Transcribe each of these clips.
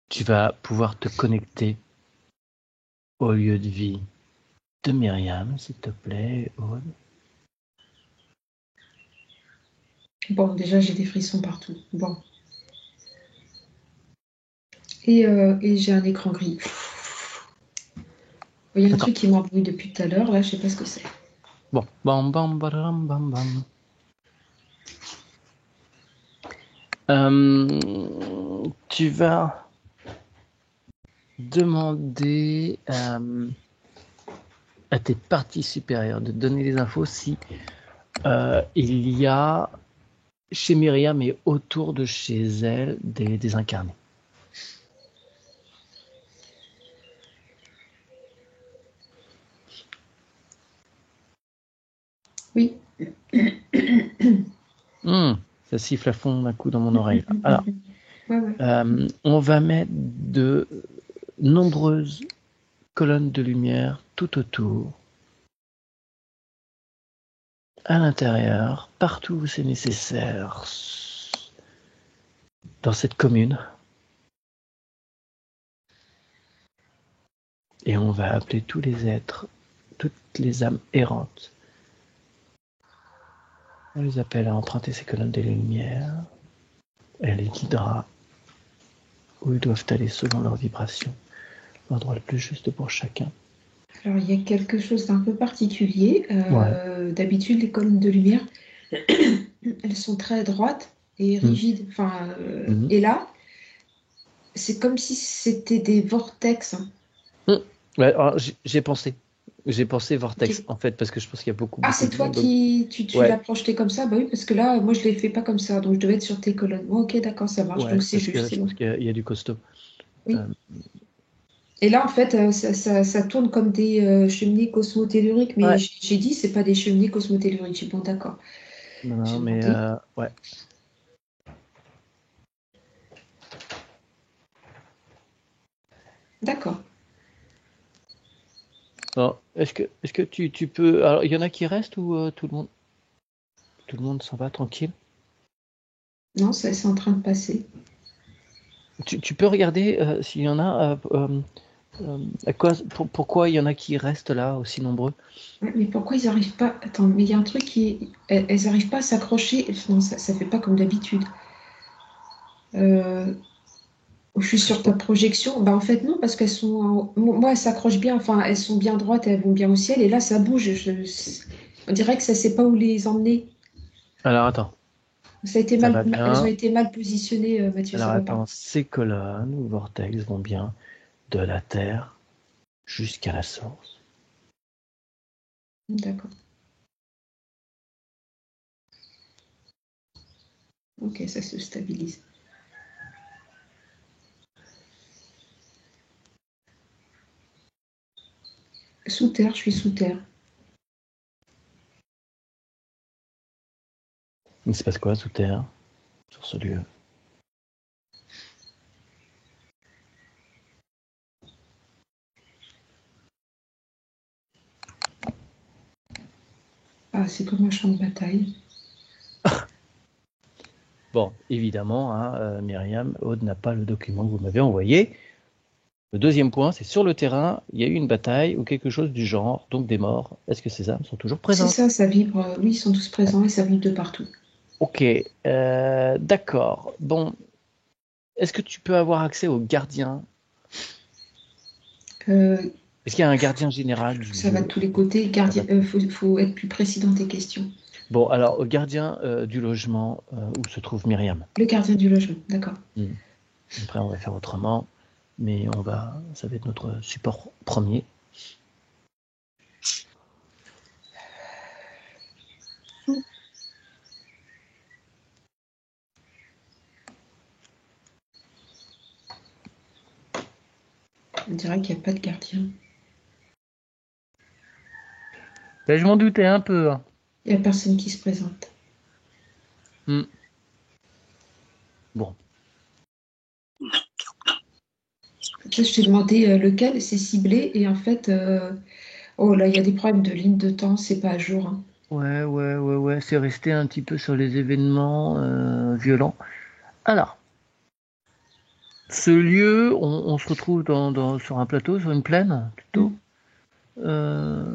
Tu vas pouvoir te connecter au lieu de vie de Myriam, s'il te plaît, Aude. Bon, déjà, j'ai des frissons partout. Bon. Et j'ai un écran gris. Il y a un truc qui m'embrouille depuis tout à l'heure, là, je sais pas ce que c'est. Bon, bam, bam, badam, bam, bam. Tu vas demander à tes parties supérieures de donner les infos si il y a chez Myriam et autour de chez elle des incarnés. Oui. Ça siffle à fond d'un coup dans mon oreille. Alors, Ouais. on va mettre de nombreuses colonnes de lumière tout autour, à l'intérieur, partout où c'est nécessaire, dans cette commune. Et on va appeler tous les êtres, toutes les âmes errantes. On les appelle à emprunter ces colonnes de lumière. Elle les guidera où ils doivent aller selon leur vibration, l'endroit le plus juste pour chacun. Alors, il y a quelque chose d'un peu particulier. Ouais. D'habitude, les colonnes de lumière, elles sont très droites et rigides. Et là, c'est comme si c'était des vortex. Ouais, alors, j'ai pensé Vortex, Ok. en fait, parce que je pense qu'il y a beaucoup, Ah, beaucoup c'est de toi monde. Donc, qui tu l'as ouais, projeté comme ça? Bah oui, parce que là, moi, je ne l'ai fait pas comme ça, donc je devais être sur tes colonnes. Bon, ok, d'accord, ça marche, donc ouais, c'est parce juste, que c'est je pense bon. qu'il y a du costaud. Oui. Euh, Et là, en fait, ça tourne comme des cheminées cosmotelluriques, mais ouais, j'ai dit, c'est pas des cheminées cosmotelluriques. J'ai dit, bon, d'accord. non, J'ai mais demandé. ouais. D'accord. Bon, est-ce que tu peux. Alors, il y en a qui restent ou tout le monde s'en va tranquille? Non, c'est en train de passer. Tu peux regarder s'il y en a. Pourquoi il y en a qui restent là aussi nombreux? Ouais, mais pourquoi ils n'arrivent pas? Attends, mais il y a un truc qui. Elles n'arrivent pas à s'accrocher. Non, ça fait pas comme d'habitude. Euh, je suis sur ta projection. Bah, en fait, non, parce qu'elles sont. Moi, elles s'accrochent bien. Enfin, elles sont bien droites, elles vont bien au ciel. Et là, ça bouge. On dirait que ça ne sait pas où les emmener. Alors attends, Ça a été ça va elles ont bien. été mal positionnées, Mathieu, Alors ça va pas. attends, ces colonnes ou vortex vont bien de la Terre jusqu'à la source. D'accord. Ok, ça se stabilise. Sous terre, je suis sous terre. Il se passe quoi sous Terre, sur ce lieu? Ah, c'est comme un champ de bataille. Bon, évidemment, hein, Myriam, Aude n'a pas le document que vous m'avez envoyé. Le deuxième point, c'est sur le terrain, il y a eu une bataille ou quelque chose du genre, donc des morts. Est-ce que ces âmes sont toujours C'est présentes? ça, ça vibre. Oui, ils sont tous présents et ça vibre de partout. Ok, d'accord. Bon, est-ce que tu peux avoir accès au gardien? Euh, Est-ce qu'il y a un gardien général du Ça va de lieu? tous les côtés. Ça va. Gardien, faut être plus précis dans tes questions. Bon, alors, au gardien du logement où se trouve Myriam. Le gardien du logement, d'accord. Hmm. Après, on va faire autrement, mais ça va être notre support premier. On dirait qu'il n'y a pas de gardien. Ben, je m'en doutais un peu. Hein. Il n'y a personne qui se présente. Hmm. Bon, Ça, je t'ai demandé lequel, c'est ciblé, et en fait, oh là, il y a des problèmes de ligne de temps, c'est pas à jour, hein. ouais, c'est resté un petit peu sur les événements violents. Alors, Ce lieu, on se retrouve sur un plateau, sur une plaine, plutôt, dans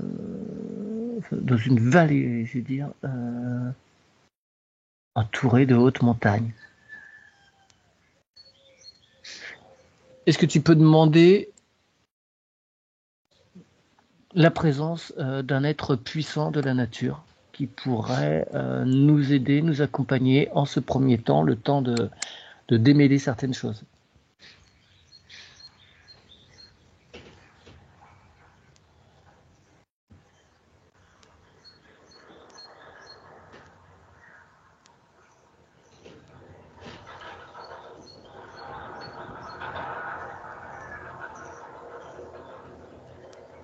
une vallée, je veux dire, entourée de hautes montagnes. Est-ce que tu peux demander la présence d'un être puissant de la nature qui pourrait nous aider, nous accompagner en ce premier temps, le temps de démêler certaines choses?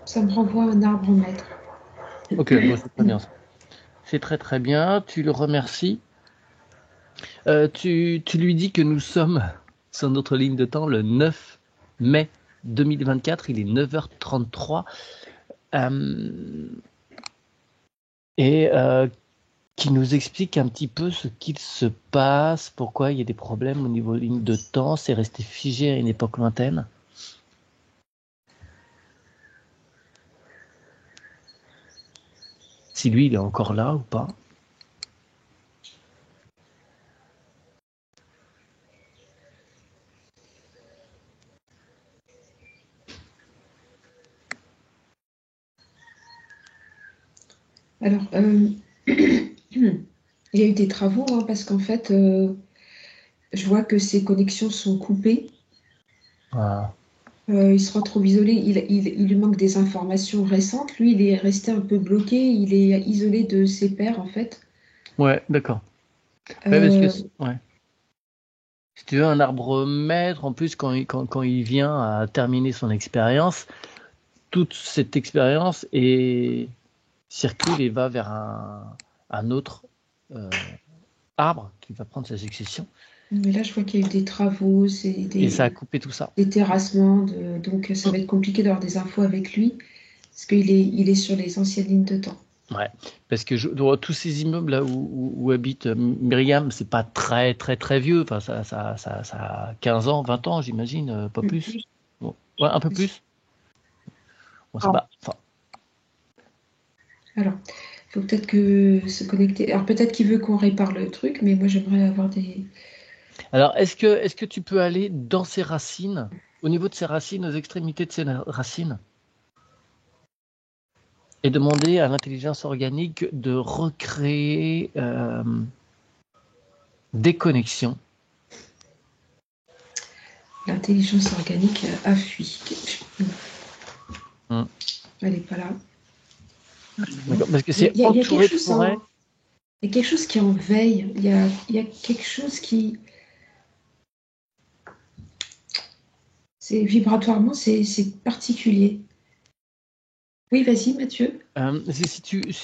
Ça me renvoie à un arbre maître. Ok, bon, c'est très bien ça. C'est très très bien, tu le remercies. Tu lui dis que nous sommes sur notre ligne de temps le 9 mai 2024, il est 9h33, et qui nous explique un petit peu ce qu'il se passe, pourquoi il y a des problèmes au niveau ligne de temps, c'est resté figé à une époque lointaine. Si lui, il est encore là ou pas. Alors, il y a eu des travaux, hein, parce qu'en fait, je vois que ses connexions sont coupées. Voilà. Il se retrouve isolé. Il lui manque des informations récentes. Lui, il est resté un peu bloqué. Il est isolé de ses pairs, en fait. Ouais, d'accord. Ouais, parce que, Euh, ouais. Si tu veux, un arbre maître, en plus, quand il vient à terminer son expérience, toute cette expérience circule et va vers un autre arbre qui va prendre sa succession. mais là, je vois qu'il y a eu des travaux, c'est Et ça a coupé tout ça. des terrassements. Donc, ça va être compliqué d'avoir des infos avec lui, parce qu'il est sur les anciennes lignes de temps. Ouais, parce que dans tous ces immeubles là où habite Myriam, c'est pas très très très vieux. Enfin, ça a 15 ans, 20 ans, j'imagine, pas plus. Plus. Bon, ouais, un peu plus. Bon, c'est Ah. pas. Enfin, Alors, il faut peut-être que se connecter. Alors, peut-être qu'il veut qu'on répare le truc, mais moi, j'aimerais avoir des. alors, est-ce que tu peux aller dans ses racines, au niveau de ses racines, aux extrémités de ses racines, et demander à l'intelligence organique de recréer des connexions. L'intelligence organique a fui. Hmm. Elle n'est pas là. D'accord, parce que Il y a, c'est il y a- il y a quelque entouré de chose forêts. il y a quelque chose qui est en veille. Il y a quelque chose qui. C'est vibratoirement, c'est particulier. Oui, vas-y, Mathieu. Si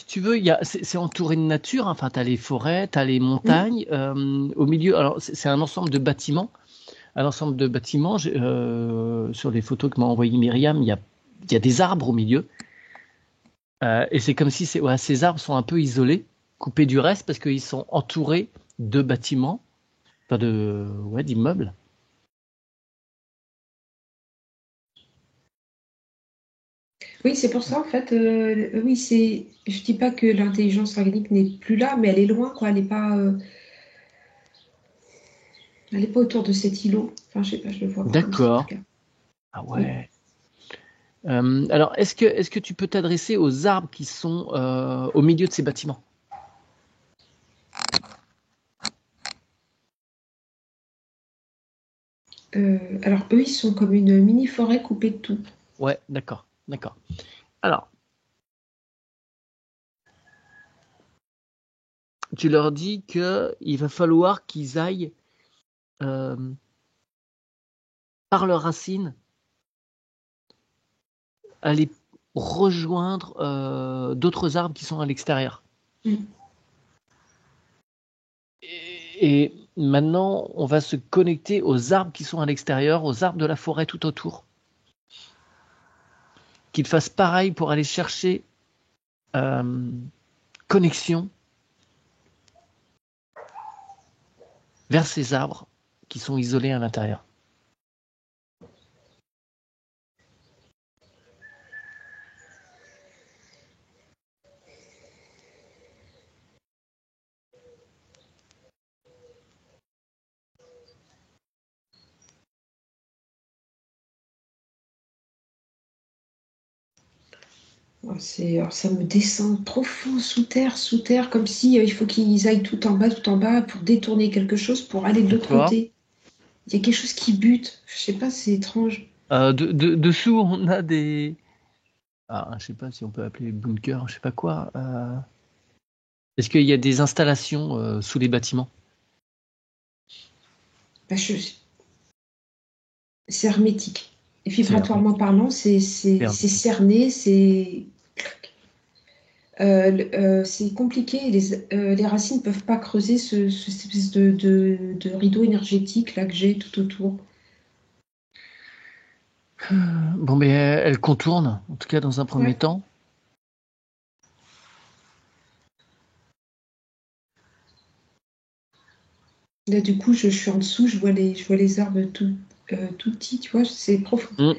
tu veux, c'est entouré de nature, hein. Enfin, tu as les forêts, tu as les Oui. montagnes. Au milieu, alors c'est un ensemble de bâtiments. Un ensemble de bâtiments. Sur les photos que m'a envoyé Myriam, il y a des arbres au milieu. Et c'est comme si ces arbres sont un peu isolés, coupés du reste, parce qu'ils sont entourés de bâtiments, enfin d'immeubles. Oui, c'est pour ça, en fait. Oui, c'est. Je dis pas que l'intelligence organique n'est plus là, mais elle est loin, quoi. Elle est pas autour de cet îlot. Enfin, je sais pas, je le vois pas comme ça, en tout D'accord. cas. Ah Oui. ouais. Alors, est-ce que tu peux t'adresser aux arbres qui sont au milieu de ces bâtiments? Alors, eux, ils sont comme une mini-forêt coupée de tout. Ouais, d'accord, d'accord. Alors, tu leur dis qu'il va falloir qu'ils aillent euh, par leurs racines aller rejoindre d'autres arbres qui sont à l'extérieur. Mm. Et maintenant, on va se connecter aux arbres qui sont à l'extérieur, aux arbres de la forêt tout autour. Qu'ils fassent pareil pour aller chercher euh, connexion vers ces arbres qui sont isolés à l'intérieur. Alors ça me descend profond sous terre, comme si il faut qu'ils aillent tout en bas pour détourner quelque chose pour aller de l'autre D'accord. côté. Il y a quelque chose qui bute. Je sais pas, c'est étrange. Dessous, on a des. Ah, je sais pas si on peut appeler bunker, je sais pas quoi. Est-ce qu'il y a des installations sous les bâtiments? Bah, c'est hermétique. Et C'est vibratoirement hermétique. parlant, C'est c'est hermétique. cerné, c'est compliqué. Les racines ne peuvent pas creuser cette espèce de rideau énergétique là que j'ai tout autour. Bon, mais elle contourne, en tout cas dans un premier Ouais. temps. Là, du coup, je suis en dessous, je vois les arbres tout petits, tu vois, c'est profond. Mm.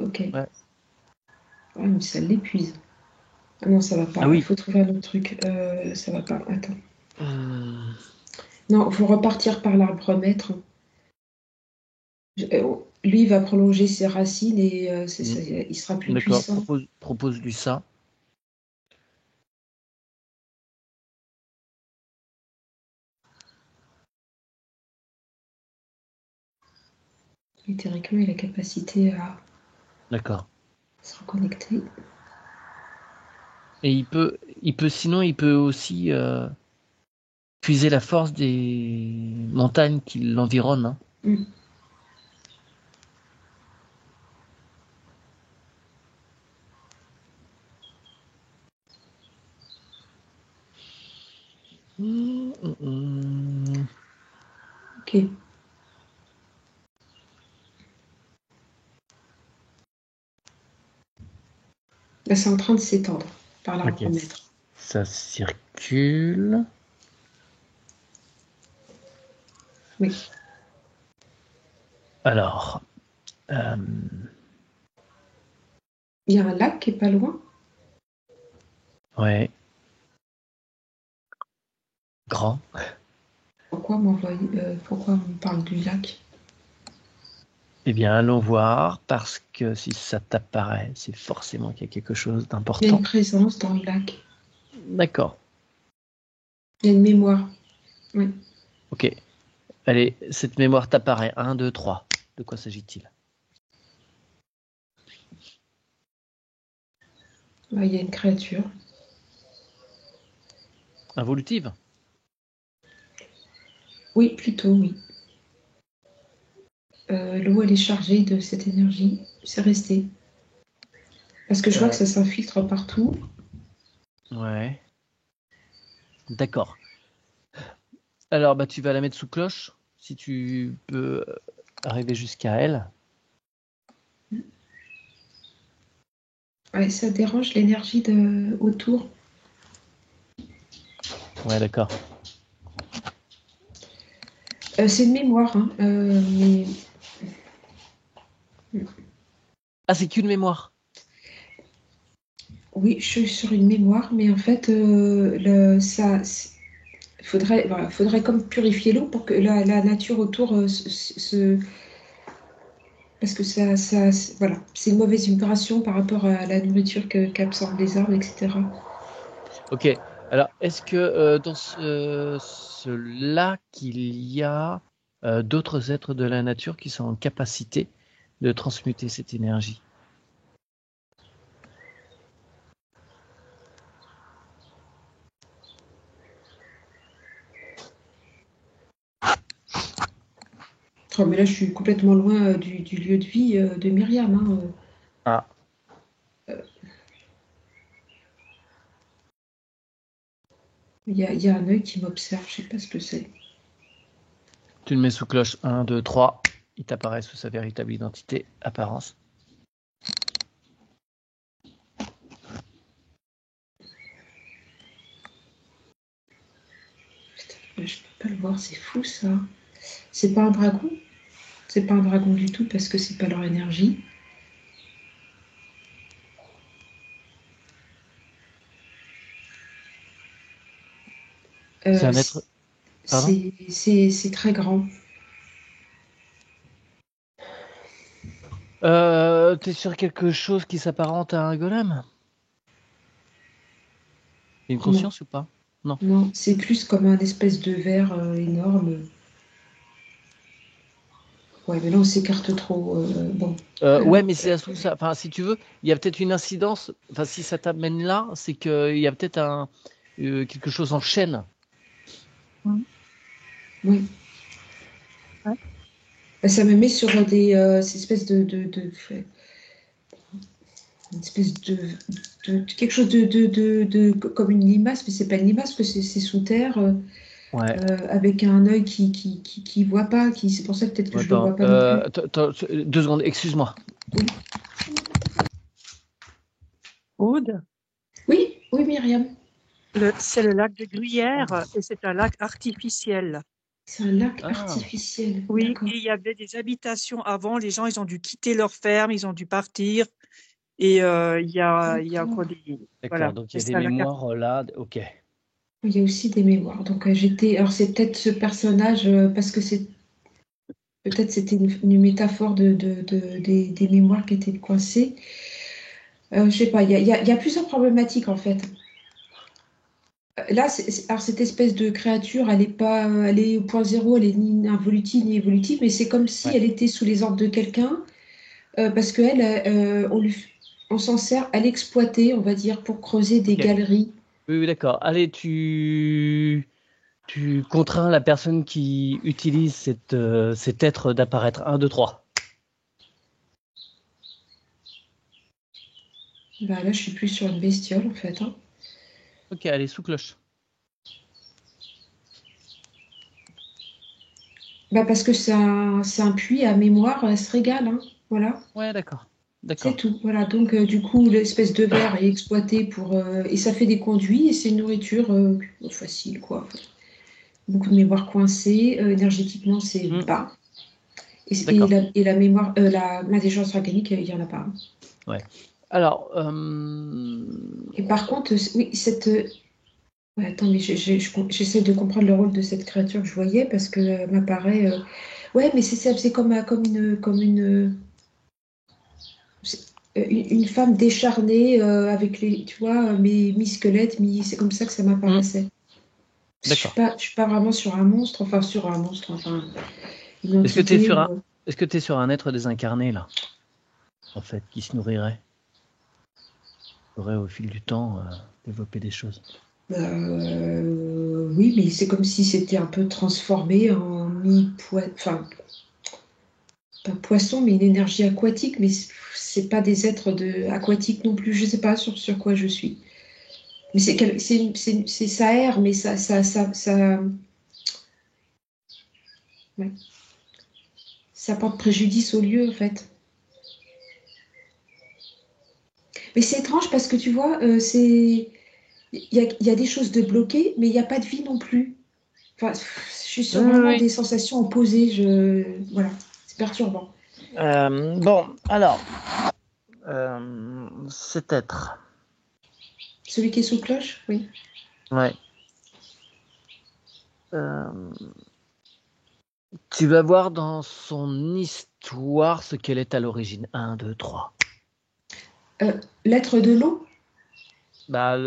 Ok. Ouais. Ah, mais ça l'épuise. Ah non, ça va Ah pas. Il oui. faut trouver un autre truc. Ça va pas. Attends. Hum, Non, il faut repartir par l'arbre maître. Lui, il va prolonger ses racines et mm. il sera plus D'accord, puissant. propose-lui ça. Et théoriquement, il a la capacité à D'accord. se reconnecter. Et sinon, il peut aussi puiser la force des montagnes qui l'environnent, hein. Hmm. Mm. Ok. Là, c'est en train de s'étendre par Ok, l'arbre maître. ça circule. Oui. Alors, Il y a un lac qui est pas loin. ouais, grand. Pourquoi on me parle du lac? Eh bien, allons voir, parce que si ça t'apparaît, c'est forcément qu'il y a quelque chose Il y a une d'important. présence dans le lac. D'accord, Il y a une mémoire. Oui. ok. Allez, cette mémoire t'apparaît. Un, 2, 3. De quoi s'agit-il? Là, il y a une créature. Involutive? Oui, plutôt, oui. L'eau, elle est chargée de cette énergie. C'est resté. Parce que je vois que Euh, ça s'infiltre partout. ouais, d'accord. Alors, bah, tu vas la mettre sous cloche, si tu peux arriver jusqu'à elle. Ouais, ça dérange l'énergie autour. Ouais, d'accord. C'est une mémoire, hein, mais Ah, c'est qu'une mémoire. oui, je suis sur une mémoire, mais en fait, faudrait comme purifier l'eau pour que la nature autour parce que voilà, c'est une mauvaise vibration par rapport à la nourriture qu'absorbent les arbres, etc. Ok. Alors, est-ce que dans ce lac, il y a d'autres êtres de la nature qui sont en capacité de transmuter cette énergie? Oh, mais là, je suis complètement loin du lieu de vie de Myriam, hein. Ah, Il y a un œil qui m'observe, je sais pas ce que c'est. tu le mets sous cloche. Un, 2, 3. Il t'apparaît sous sa véritable identité, apparence. Je peux pas le voir, c'est fou ça. C'est pas un dragon? C'est pas un dragon du tout parce que c'est pas leur énergie. C'est Euh, un être. Pardon? c'est très grand. T'es sur quelque chose qui s'apparente à un golem? Il y a une Non, conscience ou pas? Non. non, c'est plus comme un espèce de verre énorme. Ouais, mais là, on s'écarte trop. Bon. Ouais, mais c'est surtout ça. Enfin, si tu veux, il y a peut-être une incidence. Enfin, si ça t'amène là, c'est qu'il y a peut-être quelque chose en chaîne. Mhm. Oui. Ouais. Bah, ça me met sur ces espèces une espèce quelque chose comme une limace, mais c'est pas une limace, parce que c'est sous terre, Ouais. avec un œil qui voit pas, c'est pour ça peut-être que je le Attends, vois pas non plus. attends, 2 secondes, excuse-moi. Oui, Aude, oui, oui, Myriam. c'est le lac de Gruyère et c'est un lac artificiel. C'est un lac Ah, artificiel, Oui, d'accord. et il y avait des habitations avant. Les gens, ils ont dû quitter leur ferme, ils ont dû partir. Et il y a D'accord. encore des... d'accord. Voilà, Donc il et y a des c'est un lac mémoires là. Ok. Il y a aussi des mémoires. Donc alors c'est peut-être ce personnage, parce que peut-être c'était une métaphore des mémoires qui étaient coincées. Je sais pas, il y a plusieurs problématiques en fait. Là, alors cette espèce de créature, elle est au point zéro, elle est ni involutive ni évolutive, mais c'est comme si Ouais. elle était sous les ordres de quelqu'un, parce qu'elle, on s'en sert à l'exploiter, on va dire, pour creuser des Ok. galeries. Oui, oui, d'accord. Allez, tu contrains la personne qui utilise cet être d'apparaître. 1, 2, 3. Bah, là, je suis plus sur une bestiole en fait, hein. Ok, allez, sous cloche. Bah, parce que c'est un puits à mémoire, elle se régale, hein. Voilà, Ouais, d'accord. c'est D'accord. tout. Voilà, donc du coup, l'espèce de verre est exploité et ça fait des conduits et c'est une nourriture facile, quoi. Beaucoup de mémoire coincée, énergétiquement, c'est Hmm, bas. d'accord. Et la mémoire, l'intelligence organique, il n'y en a pas, hein. Ouais. Alors, Et par contre, oui, ouais, attends, mais j'essaie de comprendre le rôle de cette créature que je voyais parce que m'apparaît. Ouais, mais c'est ça, c'est comme une femme décharnée, avec tu vois, mi-squelette, c'est comme ça que ça hmm, m'apparaissait. d'accord. Je suis pas vraiment sur un monstre, enfin, une Est-ce que tu es entité sur ou. un, est-ce que tu sur un être désincarné là, en fait, qui se nourrirait, qui aurait au fil du temps développé des choses? Oui, mais c'est comme si c'était un peu transformé en mi-poisson, enfin, pas poisson, mais une énergie aquatique, mais c'est pas des êtres aquatiques non plus. Je sais pas sur quoi je suis. Mais ça erre, mais ouais, ça porte préjudice au lieu, en fait. Mais c'est étrange parce que tu vois, il y a des choses de bloquées, mais il n'y a pas de vie non plus. Enfin, je suis sur Oui, vraiment oui. des sensations opposées. Voilà, c'est perturbant. Bon, alors, cet être, Celui qui est sous cloche, oui. ouais. Euh, Tu vas voir dans son histoire ce qu'elle est à l'origine. 1, 2, 3. Euh, L'être de l'eau, Bah, oui,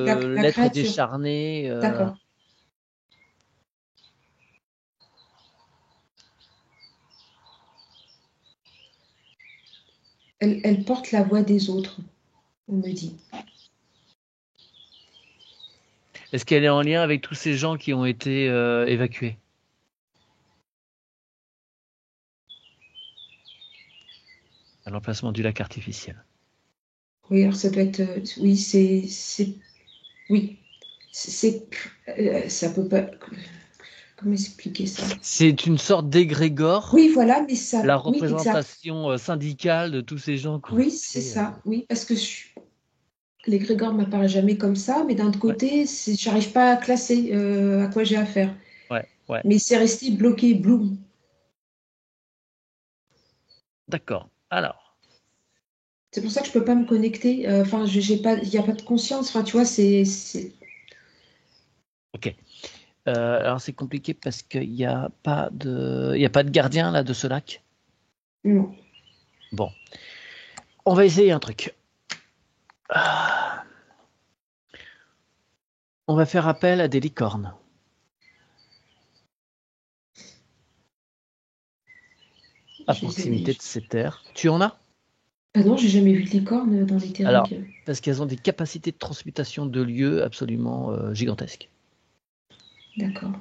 la l'être créature. décharné. D'accord. Elle porte la voix des autres, on me dit. Est-ce qu'elle est en lien avec tous ces gens qui ont été évacués à l'emplacement du lac artificiel? Oui, alors ça doit être. Oui, oui. Ça peut pas. Comment expliquer ça? C'est une sorte d'égrégore, Oui, voilà, mais ça. la Oui, exact. représentation syndicale de tous ces gens qui ont Oui, c'est été. ça. Oui, parce que l'égrégore m'apparaît jamais comme ça, mais d'un autre Ouais, côté, j'arrive pas à classer à quoi j'ai affaire. ouais, ouais. Mais c'est resté bloqué, bloom. D'accord. Alors, C'est pour ça que je peux pas me connecter. Enfin, j'ai pas, il n'y a pas de conscience. Enfin, tu vois, ok. Alors c'est compliqué parce il y a pas de gardien là de ce lac. non. Bon, on va essayer un truc. Ah. On va faire appel à des licornes. À proximité de ces terres. Tu en as? Ah non, j'ai jamais vu de licorne dans les Alors, terrils. parce qu'elles ont des capacités de transmutation de lieux absolument gigantesques. D'accord.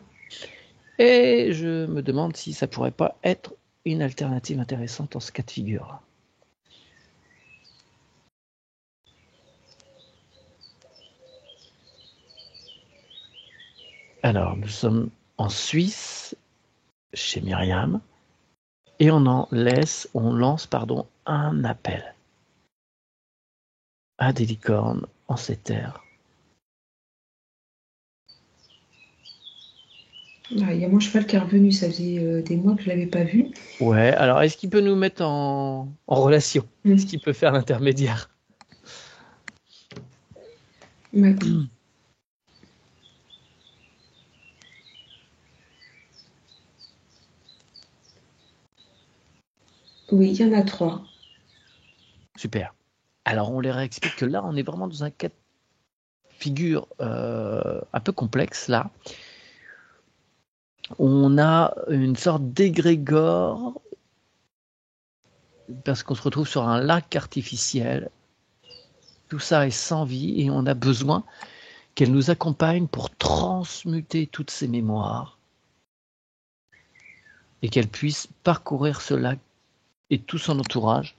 Et je me demande si ça pourrait pas être une alternative intéressante en ce cas de figure. Alors, nous sommes en Suisse, chez Myriam, et on lance un appel à des licornes en ces terres. Ah, il y a mon cheval qui est revenu, ça faisait des mois que je l'avais pas vu. Ouais, alors est-ce qu'il peut nous mettre en relation? Est-ce qu'il peut faire l'intermédiaire? Ouais. Oui, il y en a 3. Super. Alors on leur explique que là, on est vraiment dans un cas de figure un peu complexe là. On a une sorte d'égrégore parce qu'on se retrouve sur un lac artificiel. Tout ça est sans vie et on a besoin qu'elle nous accompagne pour transmuter toutes ces mémoires et qu'elle puisse parcourir ce lac et tout son entourage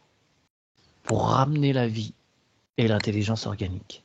pour ramener la vie et l'intelligence organique.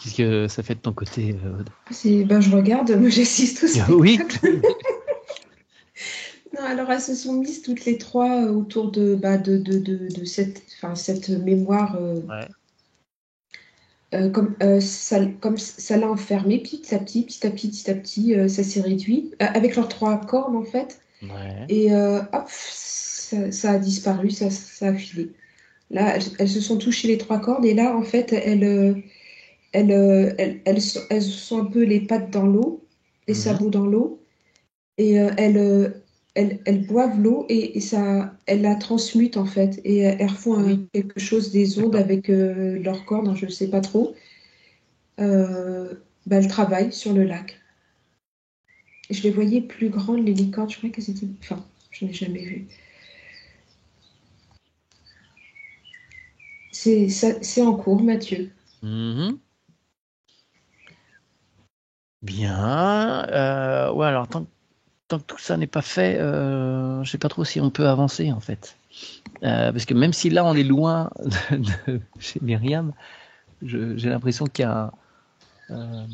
Qu'est-ce que ça fait de ton côté, Aude? Je regarde, moi j'assiste au Oui. spectacle. Non, alors elles se sont mises toutes les 3 autour de cette mémoire, Ouais. comme ça l'a enfermée petit à petit, ça s'est réduit, avec leurs 3 cornes en fait, Ouais. et hop, ça a disparu, ça a filé. Là, elles se sont touchées les 3 cornes, et là en fait, elles sont un peu les pattes dans l'eau, les sabots dans l'eau, et elles boivent l'eau et ça, elles la transmutent en fait, et elles refont Oui. quelque chose, des ondes D'accord. avec leur corps, je ne sais pas trop. Elles travaillent sur le lac. Je les voyais plus grandes, les licornes, je croyais qu'elles étaient... Enfin, je n'ai jamais vu. C'est en cours, Mathieu. Mhm. Bien. Ouais, alors tant que tout ça n'est pas fait, je ne sais pas trop si on peut avancer en fait. Parce que même si là on est loin de chez Myriam, j'ai l'impression euh,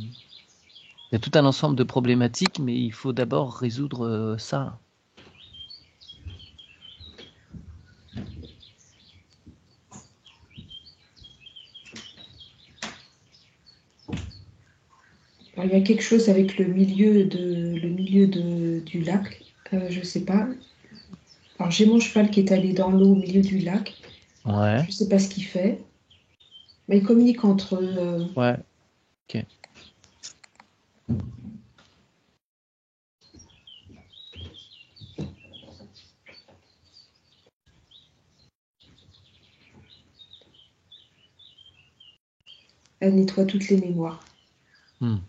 il y a tout un ensemble de problématiques, mais il faut d'abord résoudre ça. Alors, il y a quelque chose avec du lac, je ne sais pas. Alors, j'ai mon cheval qui est allé dans l'eau au milieu du lac. Je Ouais. ne sais pas ce qu'il fait. Mais ils communiquent entre eux. Ouais. Ok. Elle nettoie toutes les mémoires. Hmm.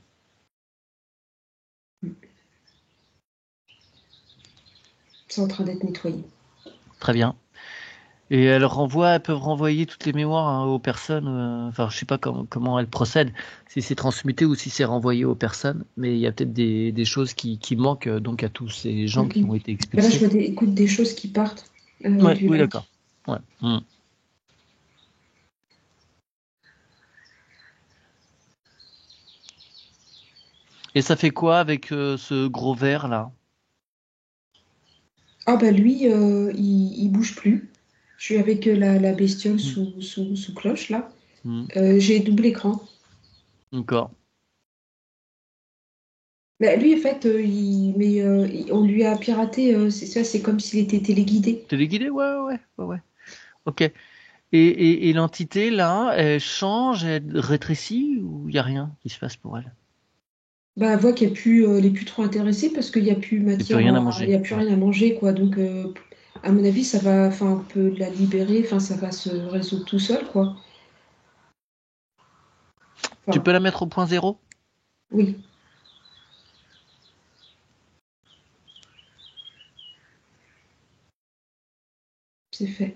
C'est en train d'être nettoyé. Très bien. Et elles peuvent renvoyer toutes les mémoires hein, aux personnes. Enfin, je sais pas comment elles procèdent, si c'est transmuté ou si c'est renvoyé aux personnes. Mais il y a peut-être des choses qui manquent donc à tous ces gens qui ont été Là, je expulsés. vois écoute, des choses qui partent Ouais, du oui, lac. d'accord. Ouais. Hmm. Et ça fait quoi avec ce gros ver là? Ah bah lui, il bouge plus. Je suis avec la bestiole Hmm. sous cloche là. Hmm. J'ai double écran. D'accord. Bah, lui, en fait, on lui a piraté. C'est ça, c'est comme s'il était téléguidé. Téléguidé, ouais. Ok. Et l'entité là, elle change, elle rétrécit ou il y a rien qui se passe pour elle? Bah, elle voit elle est plus trop intéressée parce qu'il n'y a plus Il n'y a plus matière, rien à il manger. y a plus Ouais. rien à manger, quoi. Donc, à mon avis, ça va, enfin, on peut la libérer. Enfin, ça va se résoudre tout seul, quoi. Tu Enfin, peux la mettre au point zéro? oui, c'est fait.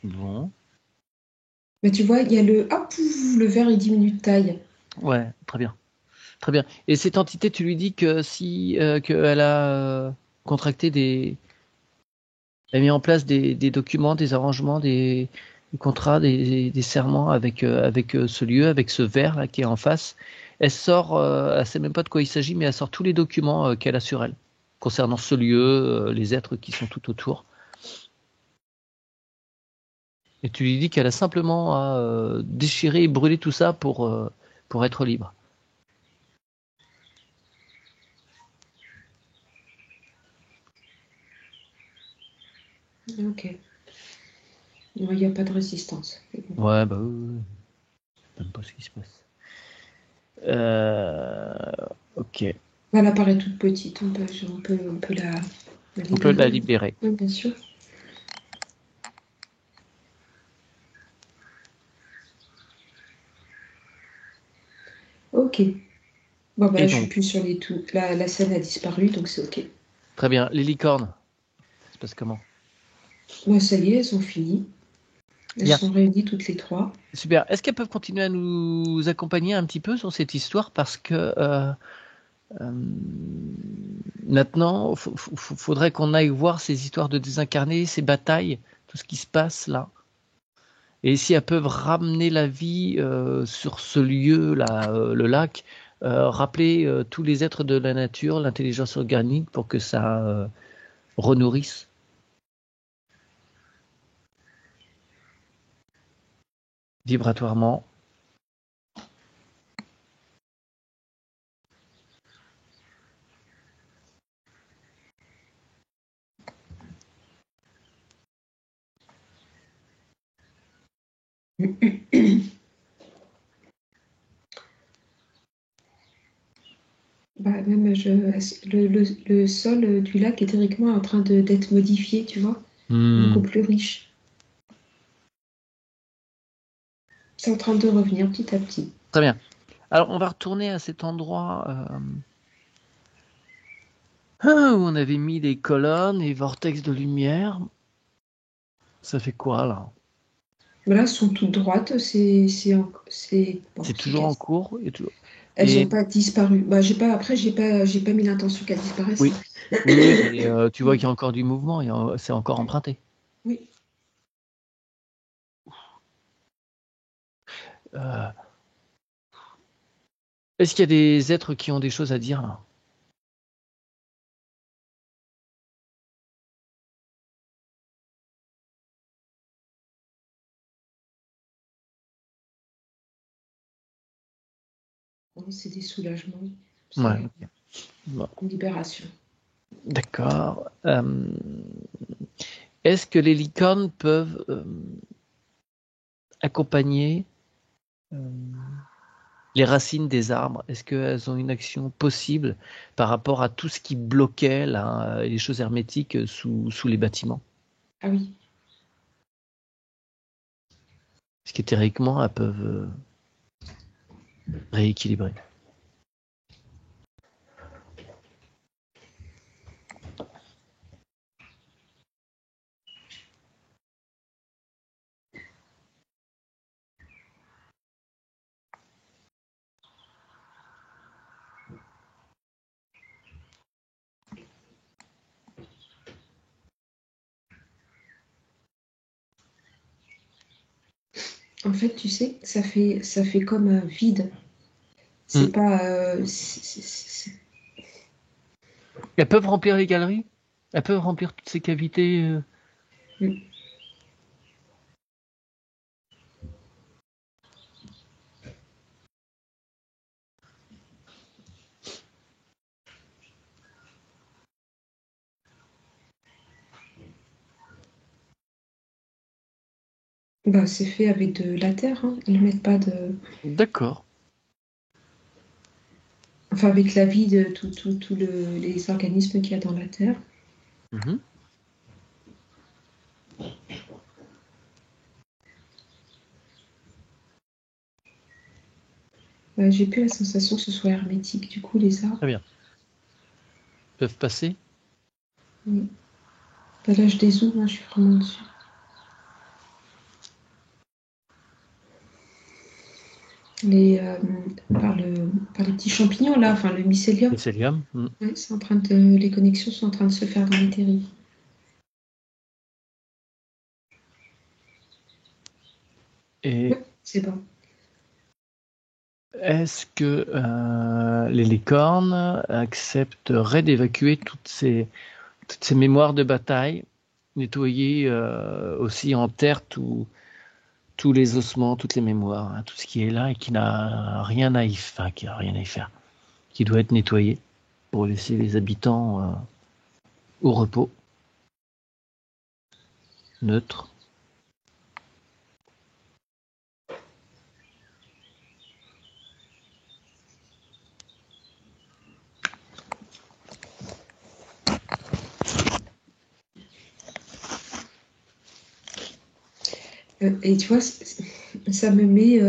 Bon. Mais tu vois, il y a le verre, il diminue de taille. Ouais, très bien. Très bien. Et cette entité, tu lui dis que si qu'elle a contracté elle a mis en place des documents, des arrangements, des contrats, des serments avec ce lieu, avec ce verre là qui est en face. Elle sort, elle sait même pas de quoi il s'agit, mais elle sort tous les documents qu'elle a sur elle concernant ce lieu, les êtres qui sont tout autour. Et tu lui dis qu'elle a simplement à déchirer et brûler tout ça pour être libre. Ok. Non, il n'y a pas de résistance. C'est bon. Ouais, bah oui. Je sais même pas ce qui se passe. Ok. Elle apparaît toute petite. On peut la On peut la libérer. libérer. Oui, bien sûr. Ok. Bon, bah Et là, je suis donc, plus sur les tout. La scène a disparu, donc c'est ok. très bien. Les licornes, ça se passe comment? Moi, ça y est, elles ont fini. Elles Bien. sont réunies toutes les trois. Super. Est-ce qu'elles peuvent continuer à nous accompagner un petit peu sur cette histoire parce que euh, maintenant, faudrait qu'on aille voir ces histoires de désincarnés, ces batailles, tout ce qui se passe là. Et si elles peuvent ramener la vie sur ce lieu-là, le lac, rappeler tous les êtres de la nature, l'intelligence organique pour que ça renourrisse. Vibratoirement. Bah, même le sol du lac est théoriquement en train d'être modifié, tu vois, beaucoup Hmm. plus riche. C'est en train de revenir petit à petit. Très bien. Alors, on va retourner à cet endroit où on avait mis les colonnes et vortex de lumière. Ça fait quoi, là? Mais là, elles sont toutes droites, bon, C'est c'est toujours en casse. cours Elles et n'ont pas disparu. Bah, j'ai pas mis l'intention qu'elles disparaissent, oui, hein. oui, mais tu vois qu'il y a encore du mouvement, c'est encore emprunté. Oui. Euh, Est-ce qu'il y a des êtres qui ont des choses à dire, là? Non, c'est des soulagements. Ouais, C'est ok. Bon, une libération. d'accord. Est-ce que les licornes peuvent accompagner euh, les racines des arbres? Est-ce qu'elles ont une action possible par rapport à tout ce qui bloquait là, les choses hermétiques sous les bâtiments? Ah oui. Est-ce que théoriquement, elles peuvent rééquilibrer? En fait, tu sais, ça fait comme un vide. C'est Mm. pas. Elles peuvent remplir les galeries? Elles peuvent remplir toutes ces cavités? Mm. Bah, c'est fait avec de la terre, hein. Ils mettent pas de. D'accord. Enfin, avec la vie de tous les organismes qu'il y a dans la terre. Mhm. J'ai plus la sensation que ce soit hermétique, du coup, les arbres. Très bien. Peuvent passer? Oui. Bah, là, je dézoome, hein, je suis vraiment dessus. Les, par les petits champignons, là, enfin, le mycélium. Mycélium. Mm. Ouais, les connexions sont en train de se faire dans les terrils. Et Ouais, c'est bon. est-ce que les licornes accepteraient d'évacuer toutes ces mémoires de bataille, nettoyer aussi en terre tous les ossements, toutes les mémoires, hein, tout ce qui est là et qui n'a rien à y, enfin, qui a rien à y faire, qui doit être nettoyé pour laisser les habitants au repos, neutre. Et tu vois, ça me met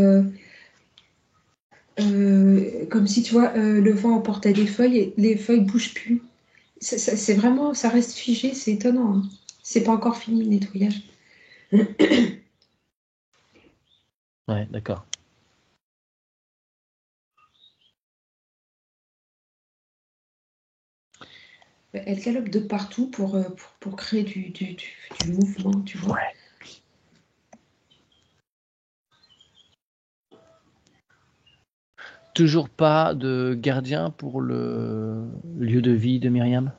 comme si, tu vois, le vent emportait des feuilles et les feuilles bougent plus. C'est vraiment, ça reste figé, c'est étonnant, hein. C'est pas encore fini le nettoyage. Ouais, d'accord. Elle galope de partout pour créer du mouvement, tu vois. Ouais. Toujours pas de gardien pour le lieu de vie de Myriam?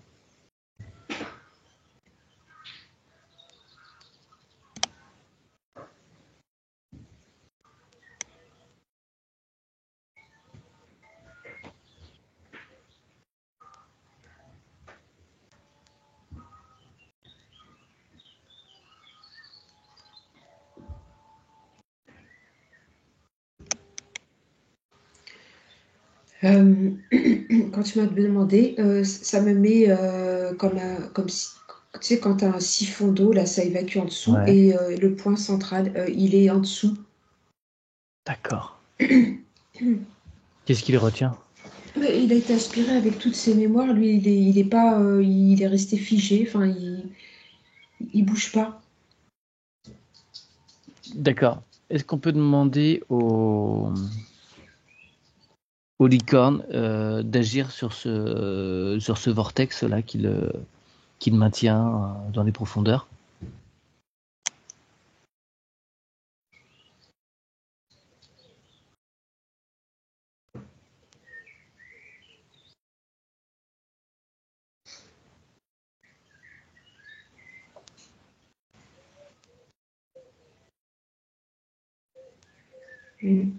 Quand tu m'as demandé, ça me met comme si, tu sais, quand tu as un siphon d'eau, là, ça évacue en dessous, Ouais. et le point central, il est en dessous. D'accord. Qu'est-ce qui les retient? Mais il a été aspiré avec toutes ses mémoires. Lui, il est pas, il est resté figé. Enfin, il bouge pas. D'accord. Est-ce qu'on peut demander aux licornes d'agir sur ce vortex-là qui le maintient dans les profondeurs? Mm.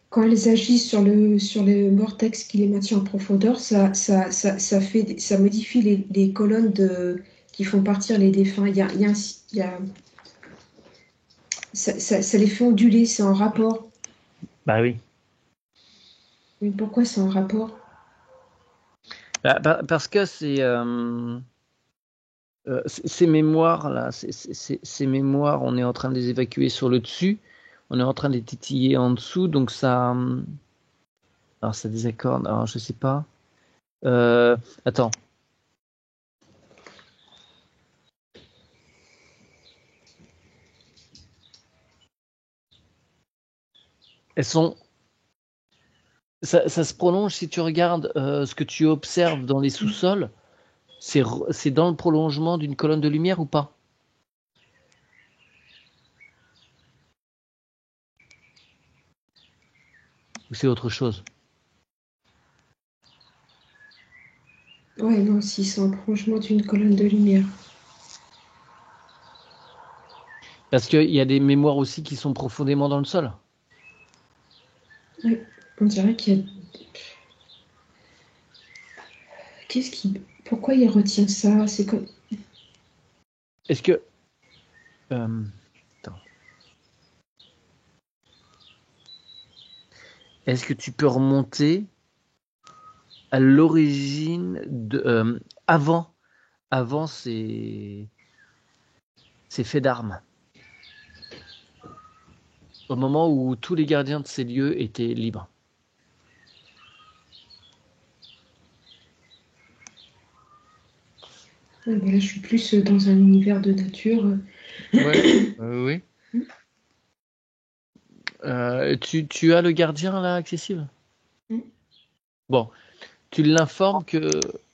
Quand elles agissent sur le vortex qui les maintient en profondeur, ça modifie les colonnes qui font partir les défunts. Ça les fait onduler, c'est en rapport. Bah oui. Mais pourquoi c'est en rapport? Parce que ces mémoires-là, ces mémoires, on est en train de les évacuer sur le dessus, on est en train de les titiller en dessous, donc ça, alors ça désaccorde, alors je sais pas. Attends. Elles sont, ça se prolonge si tu regardes ce que tu observes dans les sous-sols, c'est dans le prolongement d'une colonne de lumière ou pas? Ou c'est autre chose? Ouais, non, si c'est un prolongement d'une colonne de lumière. Parce qu'il y a des mémoires aussi qui sont profondément dans le sol. Ouais, on dirait qu'il y a. Pourquoi il retient ça? C'est comme. Est-ce que... attends. Est-ce que tu peux remonter à l'origine avant ces faits d'armes, au moment où tous les gardiens de ces lieux étaient libres? Ouais, bah là, je suis plus dans un univers de nature. Ouais, oui. Tu as le gardien là accessible? Mm. Bon, tu l'informes que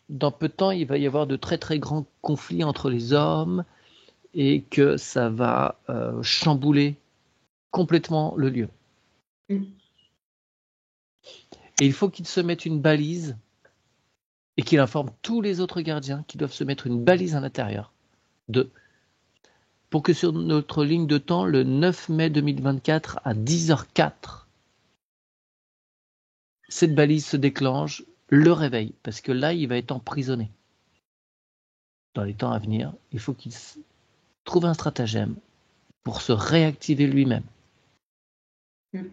dans peu de temps, il va y avoir de très très grands conflits entre les hommes et que ça va chambouler complètement le lieu. Mm. Et il faut qu'il se mette une balise et qu'il informe tous les autres gardiens qui doivent se mettre une balise à l'intérieur pour que sur notre ligne de temps, le 9 mai 2024 à 10h04, cette balise se déclenche, le réveille, parce que là, il va être emprisonné. Dans les temps à venir, il faut qu'il trouve un stratagème pour se réactiver lui-même. Mm.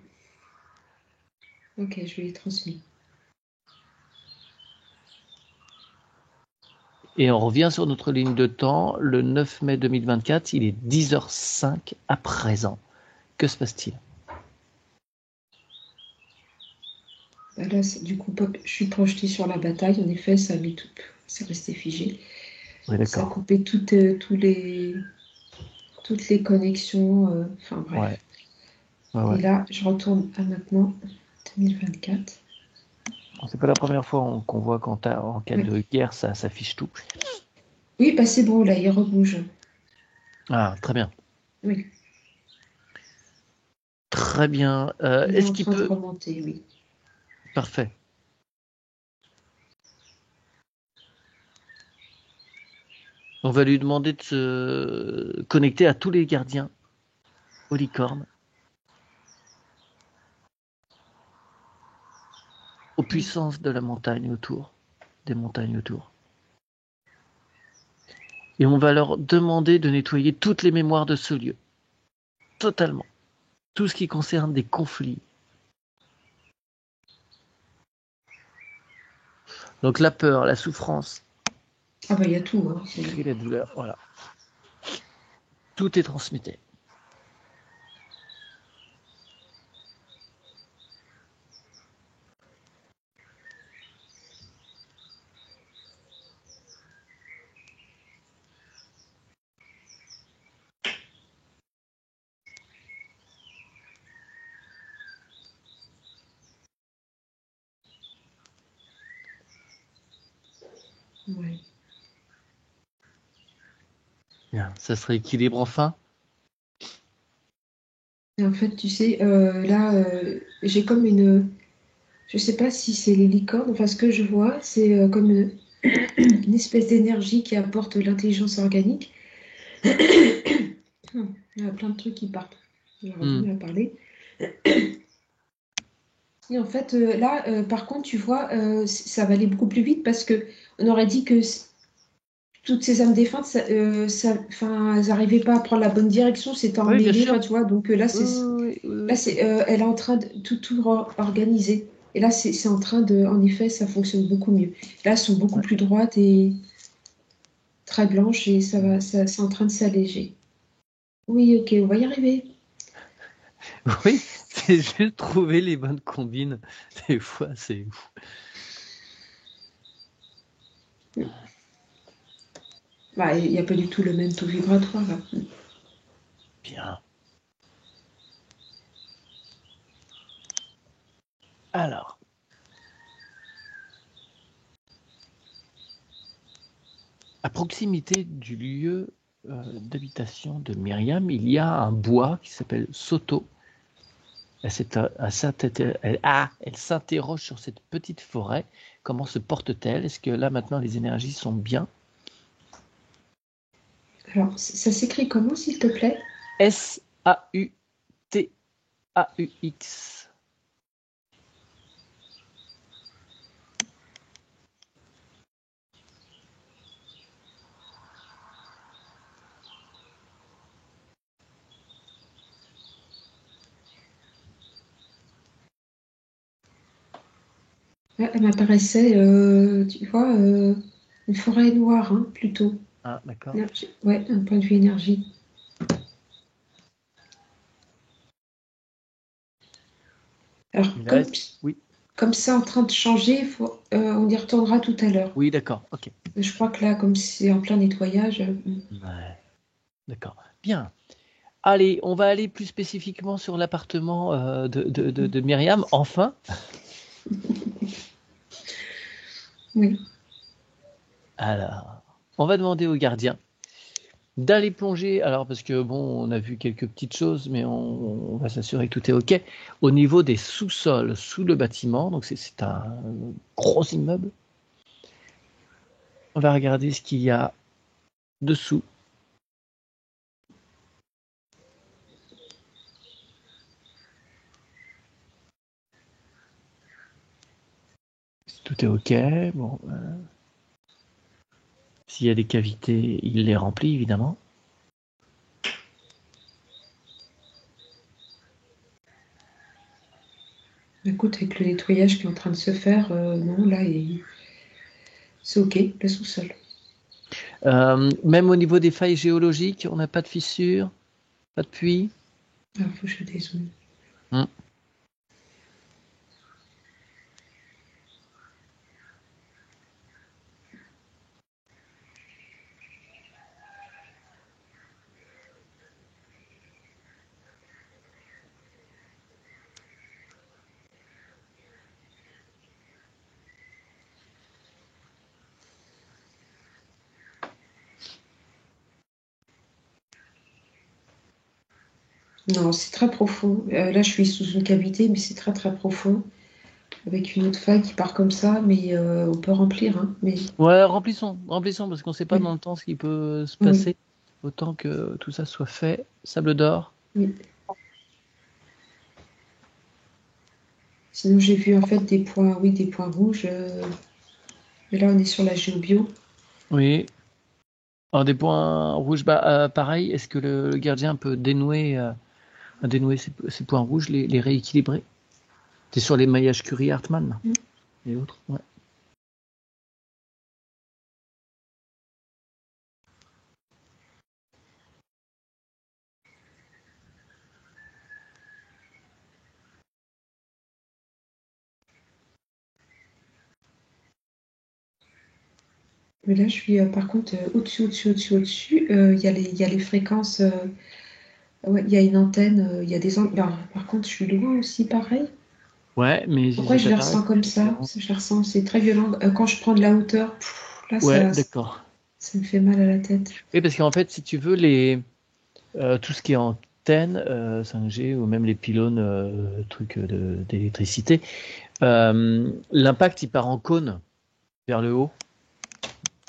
Ok, je lui ai transmis. Et on revient sur notre ligne de temps, le 9 mai 2024, il est 10h05 à présent. Que se passe-t-il? Bah là, du coup, je suis projetée sur la bataille. En effet, ça a mis tout. C'est resté figé. Oui, Ça a d'accord. coupé toutes les connexions. Enfin, bref. Ouais. Et là, je retourne à maintenant, 2024. C'est pas la première fois qu'on voit qu'en cas Oui, de guerre, ça s'affiche tout. oui, bah c'est bon, là, il rebouge. Ah, très bien. Oui, Très bien. il est Est-ce en qu'il train de peut... remonter, oui. Parfait. On va lui demander de se connecter à tous les gardiens aux licornes, aux puissances de la montagne autour, des montagnes autour. Et on va leur demander de nettoyer toutes les mémoires de ce lieu, totalement. Tout ce qui concerne des conflits. Donc la peur, la souffrance Ah bah il y a tout, hein. et la douleur, voilà. Tout est transmuté. Ouais. Bien. Ça se rééquilibre enfin. Et en fait, tu sais, là, j'ai comme une. Je sais pas si c'est les licornes, enfin, ce que je vois, c'est comme une espèce d'énergie qui apporte l'intelligence organique. Il y a plein de trucs qui partent. J'aurais du mal à parler. Et en fait, là, par contre, tu vois, ça va aller beaucoup plus vite parce que on aurait dit que toutes ces âmes défuntes, enfin, elles n'arrivaient pas à prendre la bonne direction, c'était Oui, bien emmêlé, sûr. enfin, tu vois. Donc Oui, oui, oui, là, oui. elle est en train de tout organiser. Et là, c'est en train de, en effet, ça fonctionne beaucoup mieux. Là, elles sont beaucoup Ouais. plus droites et très blanches et c'est en train de s'alléger. Oui, ok, on va y arriver. Oui, c'est juste trouver les bonnes combines. Des fois, c'est ouf. Bah, il n'y a pas du tout le même taux vibratoire là. Bien. Alors, à proximité du lieu d'habitation de Myriam, il y a un bois qui s'appelle Soto, Elle s'interroge sur cette petite forêt. Comment se porte-t-elle? Est-ce que là, maintenant, les énergies sont bien? Alors, ça s'écrit comment, s'il te plaît? S-A-U-T-A-U-X. Elle m'apparaissait, tu vois, une forêt noire, hein, plutôt. Ah, d'accord. Ouais, d'un point de vue énergie. Alors, Oui. comme c'est en train de changer, on y retournera tout à l'heure. Oui, d'accord. Ok. Je crois que là, comme c'est en plein nettoyage. Ouais. D'accord. Bien. Allez, on va aller plus spécifiquement sur l'appartement de Myriam. Enfin. Oui. Alors, on va demander au gardien d'aller plonger. Alors, parce que bon, on a vu quelques petites choses, mais on va s'assurer que tout est OK. Au niveau des sous-sols, sous le bâtiment, donc c'est un gros immeuble. On va regarder ce qu'il y a dessous. Tout est OK. Bon, s'il y a des cavités, il les remplit, évidemment. Écoute, avec le nettoyage qui est en train de se faire, non, là, c'est OK, le sous-sol. Même au niveau des failles géologiques, on n'a pas de fissures, pas de puits. Il faut que je dézoome. Non, c'est très profond. Là, je suis sous une cavité, mais c'est très très profond. Avec une autre faille qui part comme ça, mais on peut remplir. Hein, mais... Ouais, remplissons, parce qu'on ne sait pas Oui. dans le temps ce qui peut se passer. Autant que tout ça soit fait. Sable d'or. Oui. Sinon, j'ai vu en fait des points rouges. Mais là, on est sur la géobio. Oui. Alors, des points rouges, pareil, est-ce que le gardien peut dénouer ces points rouges, les rééquilibrer? T'es sur les maillages Curie-Hartmann et autres, ouais. Mais là, je suis par contre au-dessus. Il y a les fréquences. Ouais, il y a une antenne. Il y a des par contre, je suis loin aussi, pareil. Ouais, mais Pourquoi je les ressens comme ça? Je les ressens, c'est très violent. Quand je prends de la hauteur, là, ouais, d'accord. ça me fait mal à la tête. Oui, parce qu'en fait, si tu veux, tout ce qui est antenne, 5G ou même les pylônes, trucs d'électricité, l'impact, il part en cône vers le haut.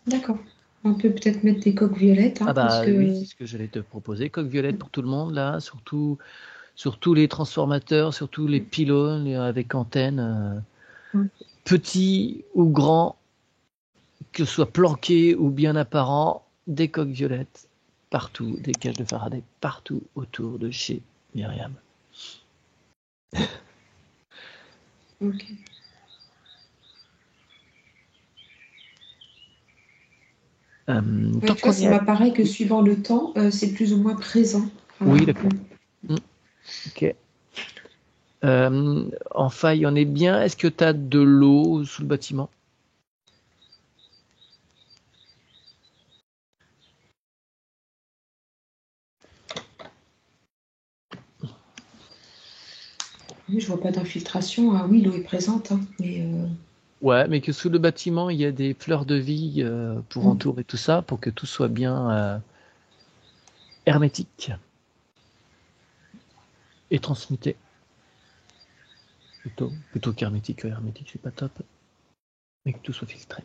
D'accord. On peut peut-être mettre des coques violettes. Hein, parce que... Oui, c'est ce que j'allais te proposer. Coque violette pour tout le monde, là, surtout sur tous les transformateurs, sur tous les pylônes avec antennes, petits ou grands, que ce soit planqués ou bien apparents, des coques violettes partout, des cages de Faraday partout autour de chez Myriam. Ok. Tu vois, ça m'apparaît que suivant le temps, c'est plus ou moins présent. Oui, d'accord. Ok. En faille, on est bien. Est-ce que tu as de l'eau sous le bâtiment? Oui, je vois pas d'infiltration. Ah oui, l'eau est présente. Hein, mais Ouais, mais que sous le bâtiment, il y a des fleurs de vie pour entourer tout ça, pour que tout soit bien hermétique et transmuté. plutôt qu'hermétique. Hermétique, c'est pas top. Mais que tout soit filtré.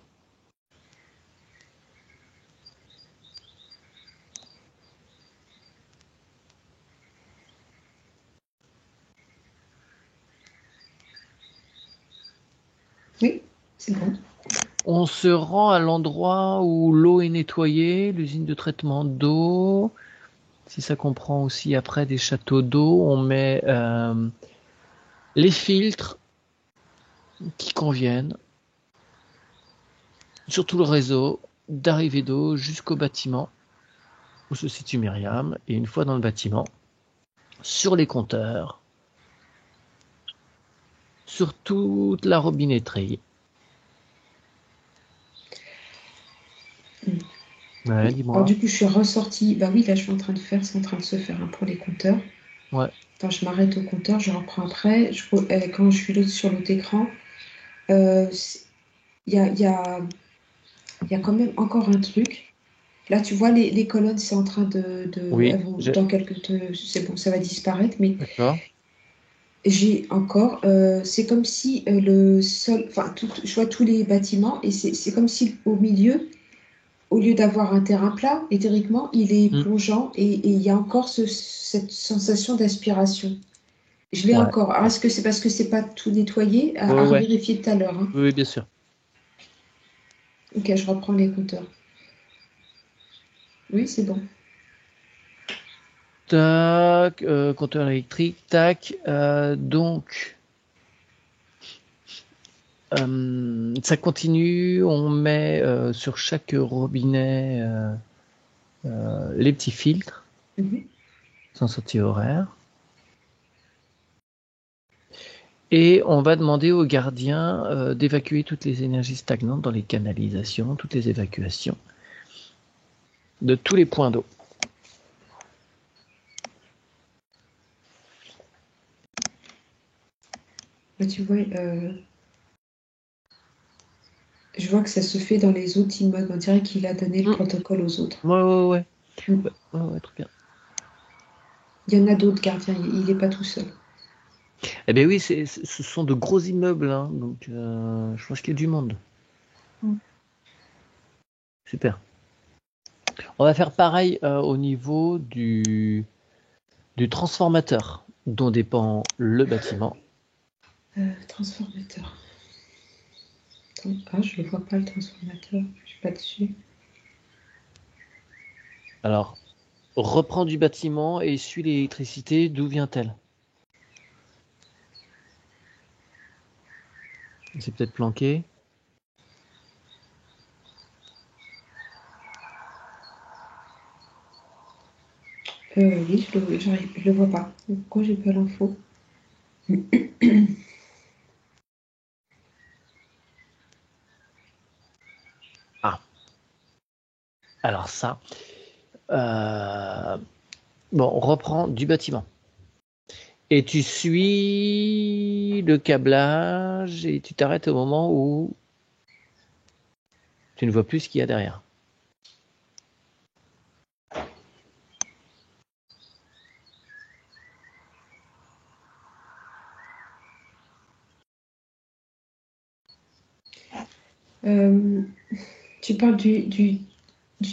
Oui, c'est bon. On se rend à l'endroit où l'eau est nettoyée, l'usine de traitement d'eau. Si ça comprend aussi après des châteaux d'eau, on met les filtres qui conviennent sur tout le réseau d'arrivée d'eau jusqu'au bâtiment où se situe Myriam. Et une fois dans le bâtiment, sur les compteurs, sur toute la robinetterie. Ouais, dis-moi. Alors, du coup, je suis ressortie. Bah oui, là, je suis en train de faire, c'est en train de se faire pour les compteurs. Ouais. Attends, je m'arrête au compteur, je reprends après. Quand je suis sur l'autre écran, il y a quand même encore un truc. Là, tu vois, les colonnes, c'est en train Oui, elles vont, dans c'est bon, ça va disparaître, mais d'accord. j'ai encore, c'est comme si le sol, enfin, je vois tous les bâtiments, et c'est comme si au milieu, au lieu d'avoir un terrain plat, théoriquement, il est plongeant, et il y a encore cette sensation d'aspiration. Je l'ai Ouais. encore. Alors, est-ce que c'est parce que c'est pas tout nettoyé? À Ouais. vérifier tout à l'heure, hein. Oui, bien sûr. Ok, je reprends les compteurs. Oui, c'est bon. Tac, compteur électrique, tac. Donc, ça continue. On met sur chaque robinet les petits filtres sans sortie horaire. Et on va demander aux gardiens d'évacuer toutes les énergies stagnantes dans les canalisations, toutes les évacuations de tous les points d'eau. Là, tu vois, je vois que ça se fait dans les autres immeubles. On dirait qu'il a donné le protocole aux autres. Ouais, très bien. Il y en a d'autres gardiens, il n'est pas tout seul. Eh bien oui, ce sont de gros immeubles, hein, donc je pense qu'il y a du monde. Super. On va faire pareil au niveau du transformateur dont dépend le bâtiment. Transformateur. Attends, je ne vois pas le transformateur, je ne suis pas dessus. Alors, reprends du bâtiment et suis l'électricité, d'où vient-elle? C'est peut-être planqué. Oui, je le vois pas. Pourquoi j'ai pas l'info? Ah, alors ça. Bon, on reprend du bâtiment. Et tu suis le câblage et tu t'arrêtes au moment où tu ne vois plus ce qu'il y a derrière. Tu parles du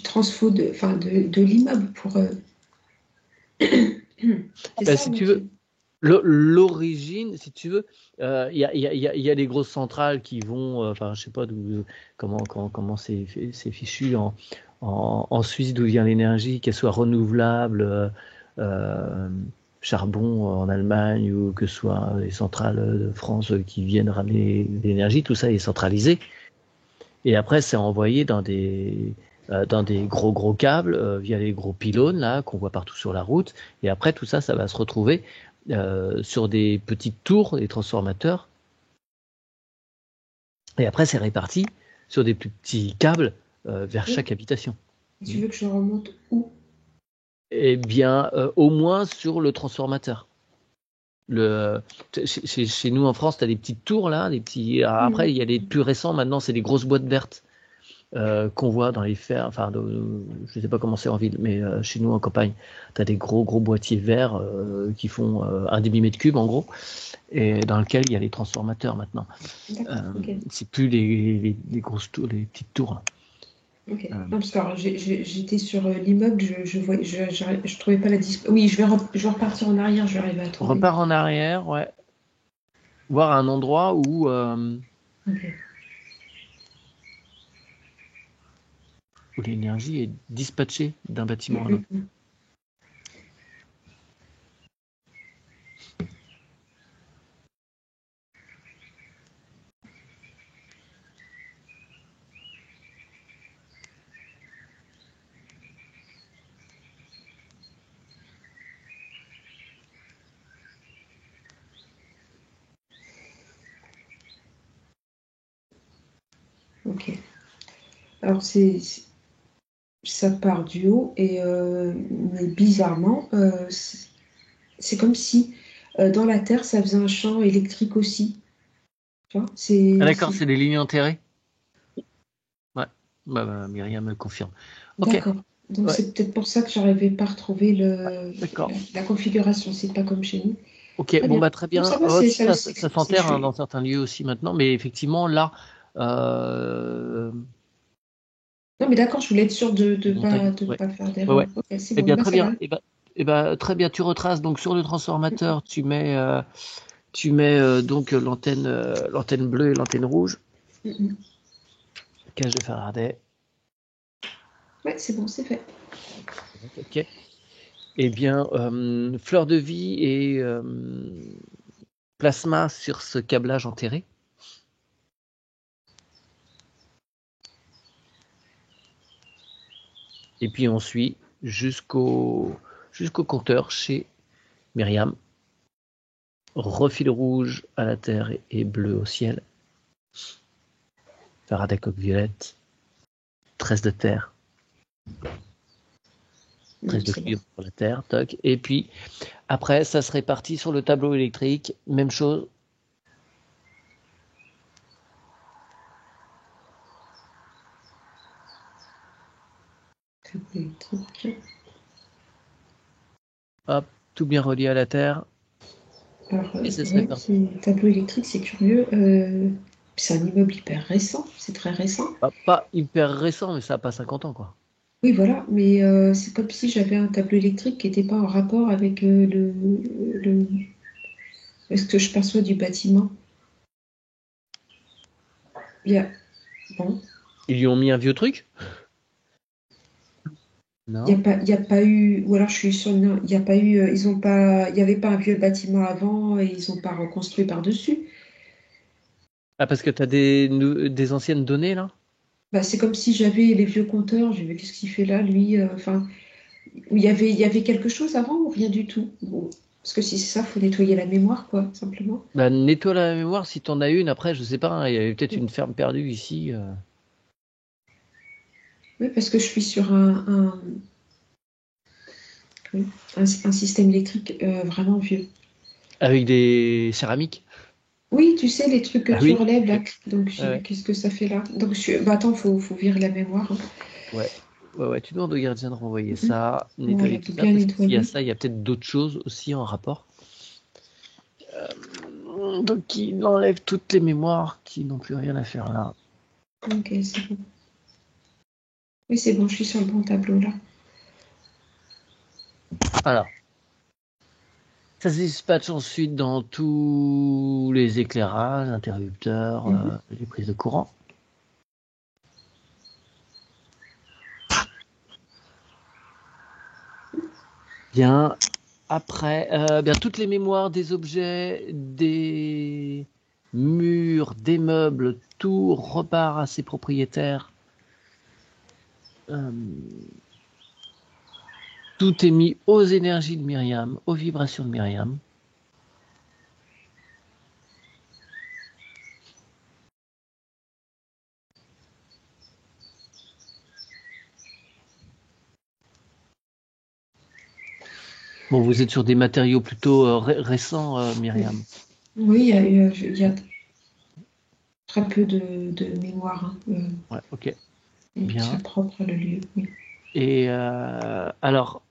transfo de l'immeuble pour. C'est ça, Si ou tu veux, l'origine, si tu veux, il y a les grosses centrales qui vont, enfin, je sais pas comment c'est fichu en Suisse, d'où vient l'énergie, qu'elle soit renouvelable, charbon en Allemagne, ou que ce soit les centrales de France qui viennent ramener l'énergie, tout ça est centralisé. Et après, c'est envoyé dans des gros câbles via les gros pylônes là qu'on voit partout sur la route. Et après, tout ça, ça va se retrouver sur des petites tours, des transformateurs. Et après, c'est réparti sur des plus petits câbles vers chaque habitation. Tu veux que je remonte où? Eh bien, au moins sur le transformateur. Chez nous en France, tu as des petites tours là, des petits. Après, il y a les plus récents. Maintenant, c'est des grosses boîtes vertes. qu'on voit dans les fermes, enfin, je ne sais pas comment c'est en ville, mais chez nous en campagne, tu as des gros boîtiers verts qui font 1 demi-mètre cube en gros, et dans lequel il y a les transformateurs maintenant. C'est plus les grosses tours, les petites tours. Là. Ok. Non, parce que j'étais sur l'immeuble, je trouvais pas la dispo. Oui, je vais repartir en arrière, je vais arriver à trouver. Repars en arrière, ouais. Voir un endroit où où l'énergie est dispatchée d'un bâtiment à l'autre. Ok. Alors, ça part du haut, mais bizarrement, c'est comme si dans la terre, ça faisait un champ électrique aussi. Tu vois, D'accord, c'est des lignes enterrées. Ouais, Myriam me confirme. Okay. D'accord. Donc c'est peut-être pour ça que j'arrivais pas à retrouver la configuration. C'est pas comme chez nous. Ok, Très bien. très bien. Ça va, Ça s'enterre dans certains lieux aussi maintenant, mais effectivement là. Non, mais d'accord, je voulais être sûre de ne pas faire d'erreur. Ouais. Okay, c'est bon, très bien. Très bien. Tu retraces donc sur le transformateur, tu mets donc l'antenne bleue et l'antenne rouge. Cage de Faraday. Ouais, c'est bon, c'est fait. Ok. Eh bien, fleur de vie et plasma sur ce câblage enterré. Et puis on suit jusqu'au compteur chez Myriam. Refil rouge à la terre et bleu au ciel. Faraday coque violette. Tresse de terre. Tresse de cuivre pour la terre. Toc. Et puis après, ça se répartit sur le tableau électrique. Même chose. Hop, tout bien relié à la terre. Alors, tableau électrique, c'est curieux. C'est un immeuble hyper récent. C'est très récent. Pas hyper récent, mais ça n'a pas 50 ans, quoi. Oui, voilà. Mais c'est comme si j'avais un tableau électrique qui n'était pas en rapport avec ce que je perçois du bâtiment. Bon. Ils lui ont mis un vieux truc? Non. Il n'y a pas eu, ou alors je suis sûre, non, il n'y a pas eu, ils ont pas, il n'y avait pas un vieux bâtiment avant et ils n'ont pas reconstruit par-dessus. Ah, parce que tu as des anciennes données, là? Bah, c'est comme si j'avais les vieux compteurs, je me qu'est-ce qu'il fait là, lui, enfin, il y avait quelque chose avant ou rien du tout? Bon, parce que si c'est ça, il faut nettoyer la mémoire, quoi, simplement. Nettoie la mémoire si tu en as une. Après, je sais pas, hein, il y avait peut-être une ferme perdue ici. Oui, parce que je suis sur un système électrique vraiment vieux. Avec des céramiques? Oui, tu sais, les trucs que tu relèves là. Donc, Ouais. qu'est-ce que ça fait là? Donc, attends, faut virer la mémoire. Hein. Ouais, tu demandes au gardien de renvoyer ça, nettoyer Voilà, tout ça, bien parce que s'il y a nettoyer. ça, il y a peut-être d'autres choses aussi en rapport. Donc, il enlève toutes les mémoires qui n'ont plus rien à faire là. Ok, c'est bon. Oui, c'est bon, je suis sur le bon tableau là. Alors, ça se dispatche ensuite dans tous les éclairages, interrupteurs, les prises de courant. Bien, après, toutes les mémoires des objets, des murs, des meubles, tout repart à ses propriétaires. Tout est mis aux énergies de Myriam, aux vibrations de Myriam. Bon, vous êtes sur des matériaux plutôt récents, Myriam. Oui, il y a très peu de mémoire. Hein. Ouais, ok. Et qu'il soit Bien. propre le lieu, oui. Et alors,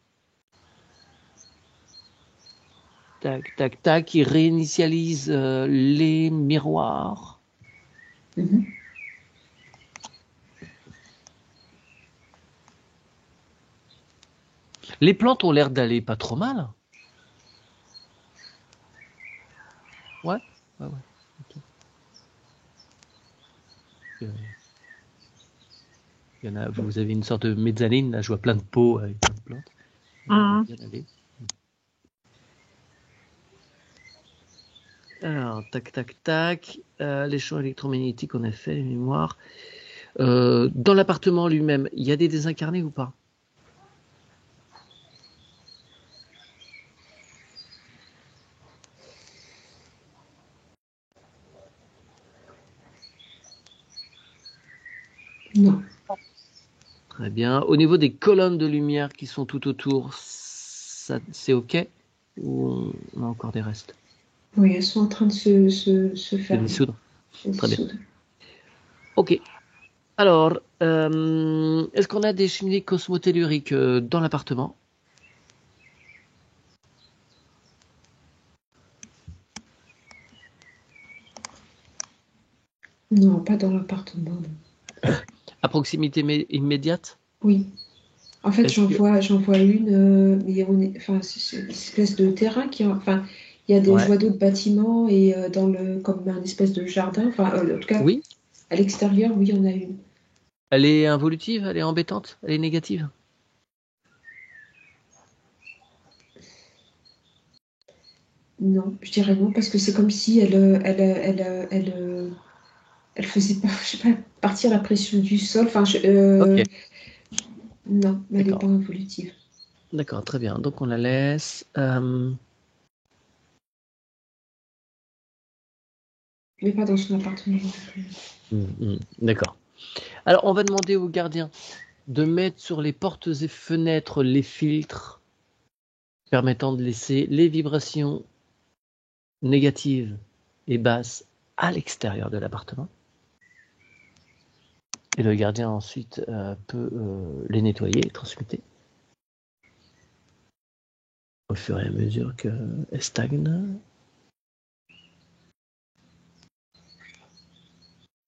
tac, tac, tac, il réinitialise les miroirs. Mhm. Les plantes ont l'air d'aller pas trop mal. Ouais, ouais, ouais. Ok. Euh, Il y en a, vous avez une sorte de mezzanine, là, je vois plein de pots avec plein de plantes. Ça a l'air de Mhm. bien aller. Alors, tac, tac, tac. Les champs électromagnétiques, on a fait, les mémoires. Dans l'appartement lui-même, il y a des désincarnés ou pas? Non, Très bien. Au niveau des colonnes de lumière qui sont tout autour, c'est OK? Ou on a encore des restes? oui, elles sont en train de se De faire dissoudre? Très bien. dissoudre. OK. Alors, est-ce qu'on a des cheminées cosmotelluriques dans l'appartement? Non, pas dans l'appartement. Non. À proximité immédiate? Oui. En fait, Est-ce que... j'en vois une, mais enfin, c'est une espèce de terrain enfin, il y a des, je Ouais. vois d'autres bâtiments et comme un espèce de jardin. Enfin, en tout cas, Oui? à l'extérieur, oui, il y en a une. Elle est involutive? Elle est embêtante? Elle est négative? Non, je dirais non, parce que c'est comme si elle faisait pas, je sais pas, partir la pression du sol. Enfin, OK. non, mais elle n'est pas D'accord. involutive. D'accord, très bien. Donc on la laisse. Mais pas dans son appartement non plus. D'accord. Alors on va demander au gardien de mettre sur les portes et fenêtres les filtres permettant de laisser les vibrations négatives et basses à l'extérieur de l'appartement. Et le gardien ensuite peut les nettoyer et transmuter au fur et à mesure qu'elles stagnent.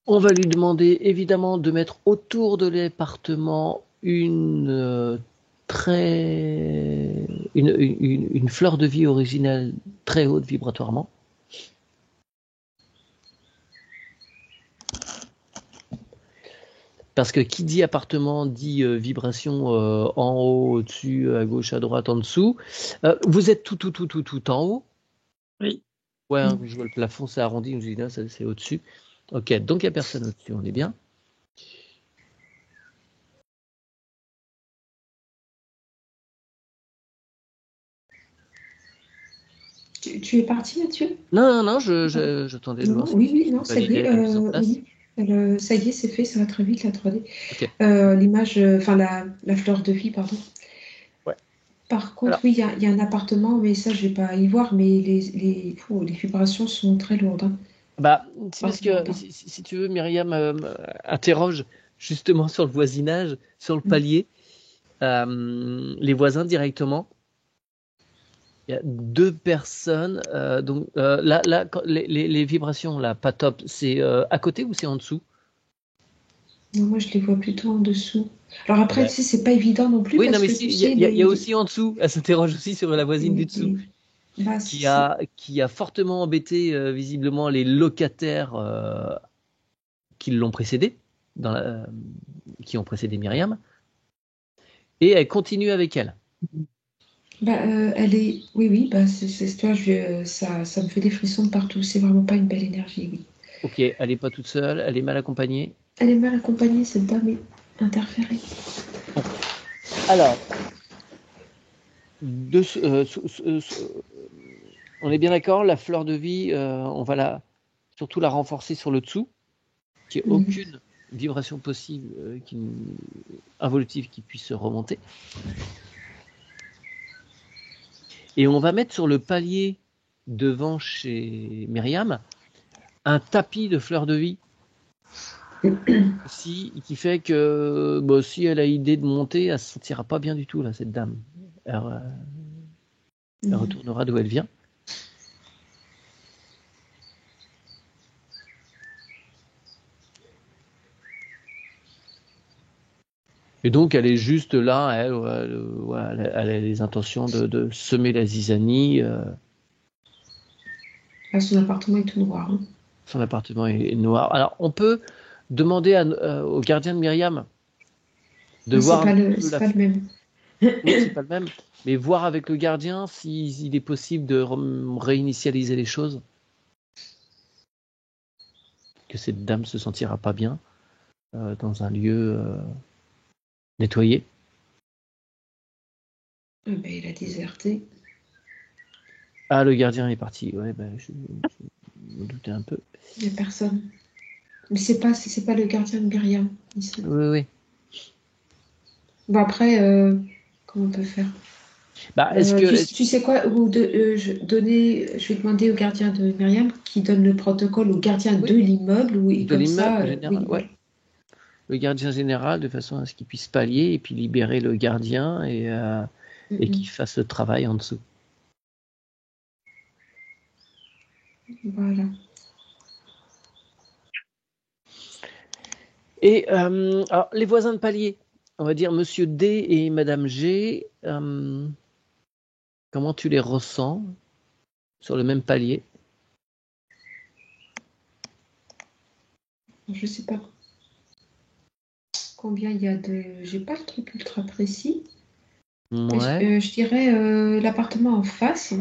On va lui demander évidemment de mettre autour de l'appartement une fleur de vie originelle très haute vibratoirement. Parce que qui dit appartement dit vibration en haut, au-dessus, à gauche, à droite, en dessous. Vous êtes tout en haut? Oui. Ouais, hein, Mm. je vois le plafond, c'est arrondi, je me dis là, c'est au-dessus. Ok, donc il n'y a personne au-dessus, on est bien. Tu es parti, Mathieu? Non, non, Non, j'attendais de non, voir non, si oui, oui, vous non, ça y validiez est, la mise en place. oui. Ça y est, c'est fait, ça va très vite, la 3D. Ok, L'image, enfin, la fleur de vie, pardon. ouais. Par contre, Alors, oui, il y a un appartement, mais ça, je vais pas y voir, mais les vibrations sont très lourdes, hein. bah, c'est parce Vraiment que pas. si tu veux, Myriam interroge justement sur le voisinage, sur le Mm. palier, les voisins directement. Il y a deux personnes. Donc là, les vibrations, là, pas top. C'est à côté ou c'est en dessous? Non, moi, je les vois plutôt en dessous. Alors après, Ben, tu sais, c'est pas évident non plus oui, non, parce mais que si, tu sais, il y a aussi en dessous. Elle s'interroge aussi sur la voisine du dessous, les- bah, qui a fortement embêté visiblement les locataires qui l'ont précédé, qui ont précédé Myriam, et elle continue avec elle. bah, elle est, oui, oui, bah, tu vois, ça me fait des frissons de partout. C'est vraiment pas une belle énergie, oui. Ok, elle n'est pas toute seule, elle est mal accompagnée. Elle est mal accompagnée, cette dame est interférée. Bon. Alors, on est bien d'accord, la fleur de vie, on va surtout la renforcer sur le dessous, qu'il n'y ait Mhm. aucune vibration possible involutive qui puisse remonter. Et on va mettre sur le palier devant chez Myriam un tapis de fleurs de vie qui fait que si elle a idée de monter, elle se sentira pas bien du tout, là, cette dame. Elle retournera d'où elle vient. Et donc, elle est juste là, elle a les intentions de semer la zizanie. Son appartement est tout noir. Hein. Son appartement est noir. Alors, on peut demander au gardien de Myriam de Mais voir c'est pas le même. Oui, c'est pas le même, mais voir avec le gardien s'il est possible de réinitialiser les choses. Que cette dame se sentira pas bien dans un lieu nettoyé. Il a déserté. Ah, le gardien est parti. Ouais, je me doutais un peu. Il n'y a personne. Mais c'est pas le gardien de Myriam. Ici. Oui. Bon, après, comment on peut faire? Tu sais quoi? Je vais demander au gardien de Myriam qui donne le protocole au gardien de l'immeuble. De Comme l'immeuble ça, général, ouais. Le gardien général, de façon à ce qu'il puisse pallier et puis libérer le gardien et qu'il fasse le travail en dessous. Voilà. Et alors, les voisins de palier, on va dire Monsieur D et Madame G, comment tu les ressens sur le même palier? Je sais pas combien il y a de... J'ai pas le truc ultra précis. Ouais. Je dirais l'appartement en face.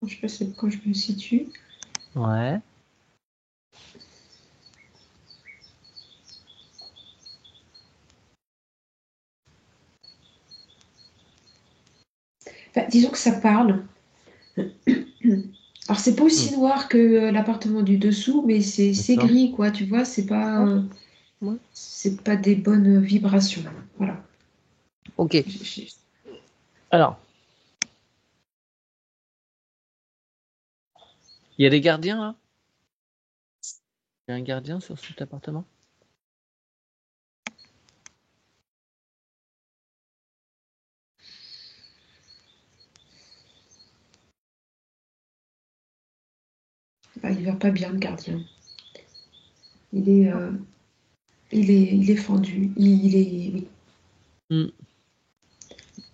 Je sais pas quand je me situe. Ouais. Enfin, disons que ça parle. Alors, c'est pas aussi noir que l'appartement du dessous, mais c'est gris, quoi, tu vois, c'est pas des bonnes vibrations. Voilà. Ok. Alors, il y a des gardiens là? Il y a un gardien sur cet appartement? Il va pas bien, le gardien. Il est fendu. Oui.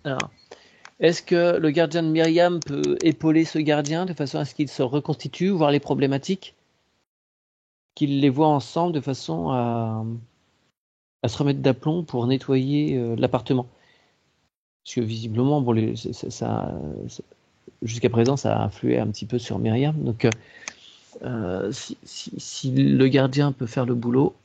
Alors, est-ce que le gardien de Myriam peut épauler ce gardien de façon à ce qu'il se reconstitue, voir les problématiques, qu'il les voit ensemble de façon à se remettre d'aplomb pour nettoyer l'appartement? Parce que visiblement, jusqu'à présent, ça a influé un petit peu sur Myriam. Donc, si le gardien peut faire le boulot.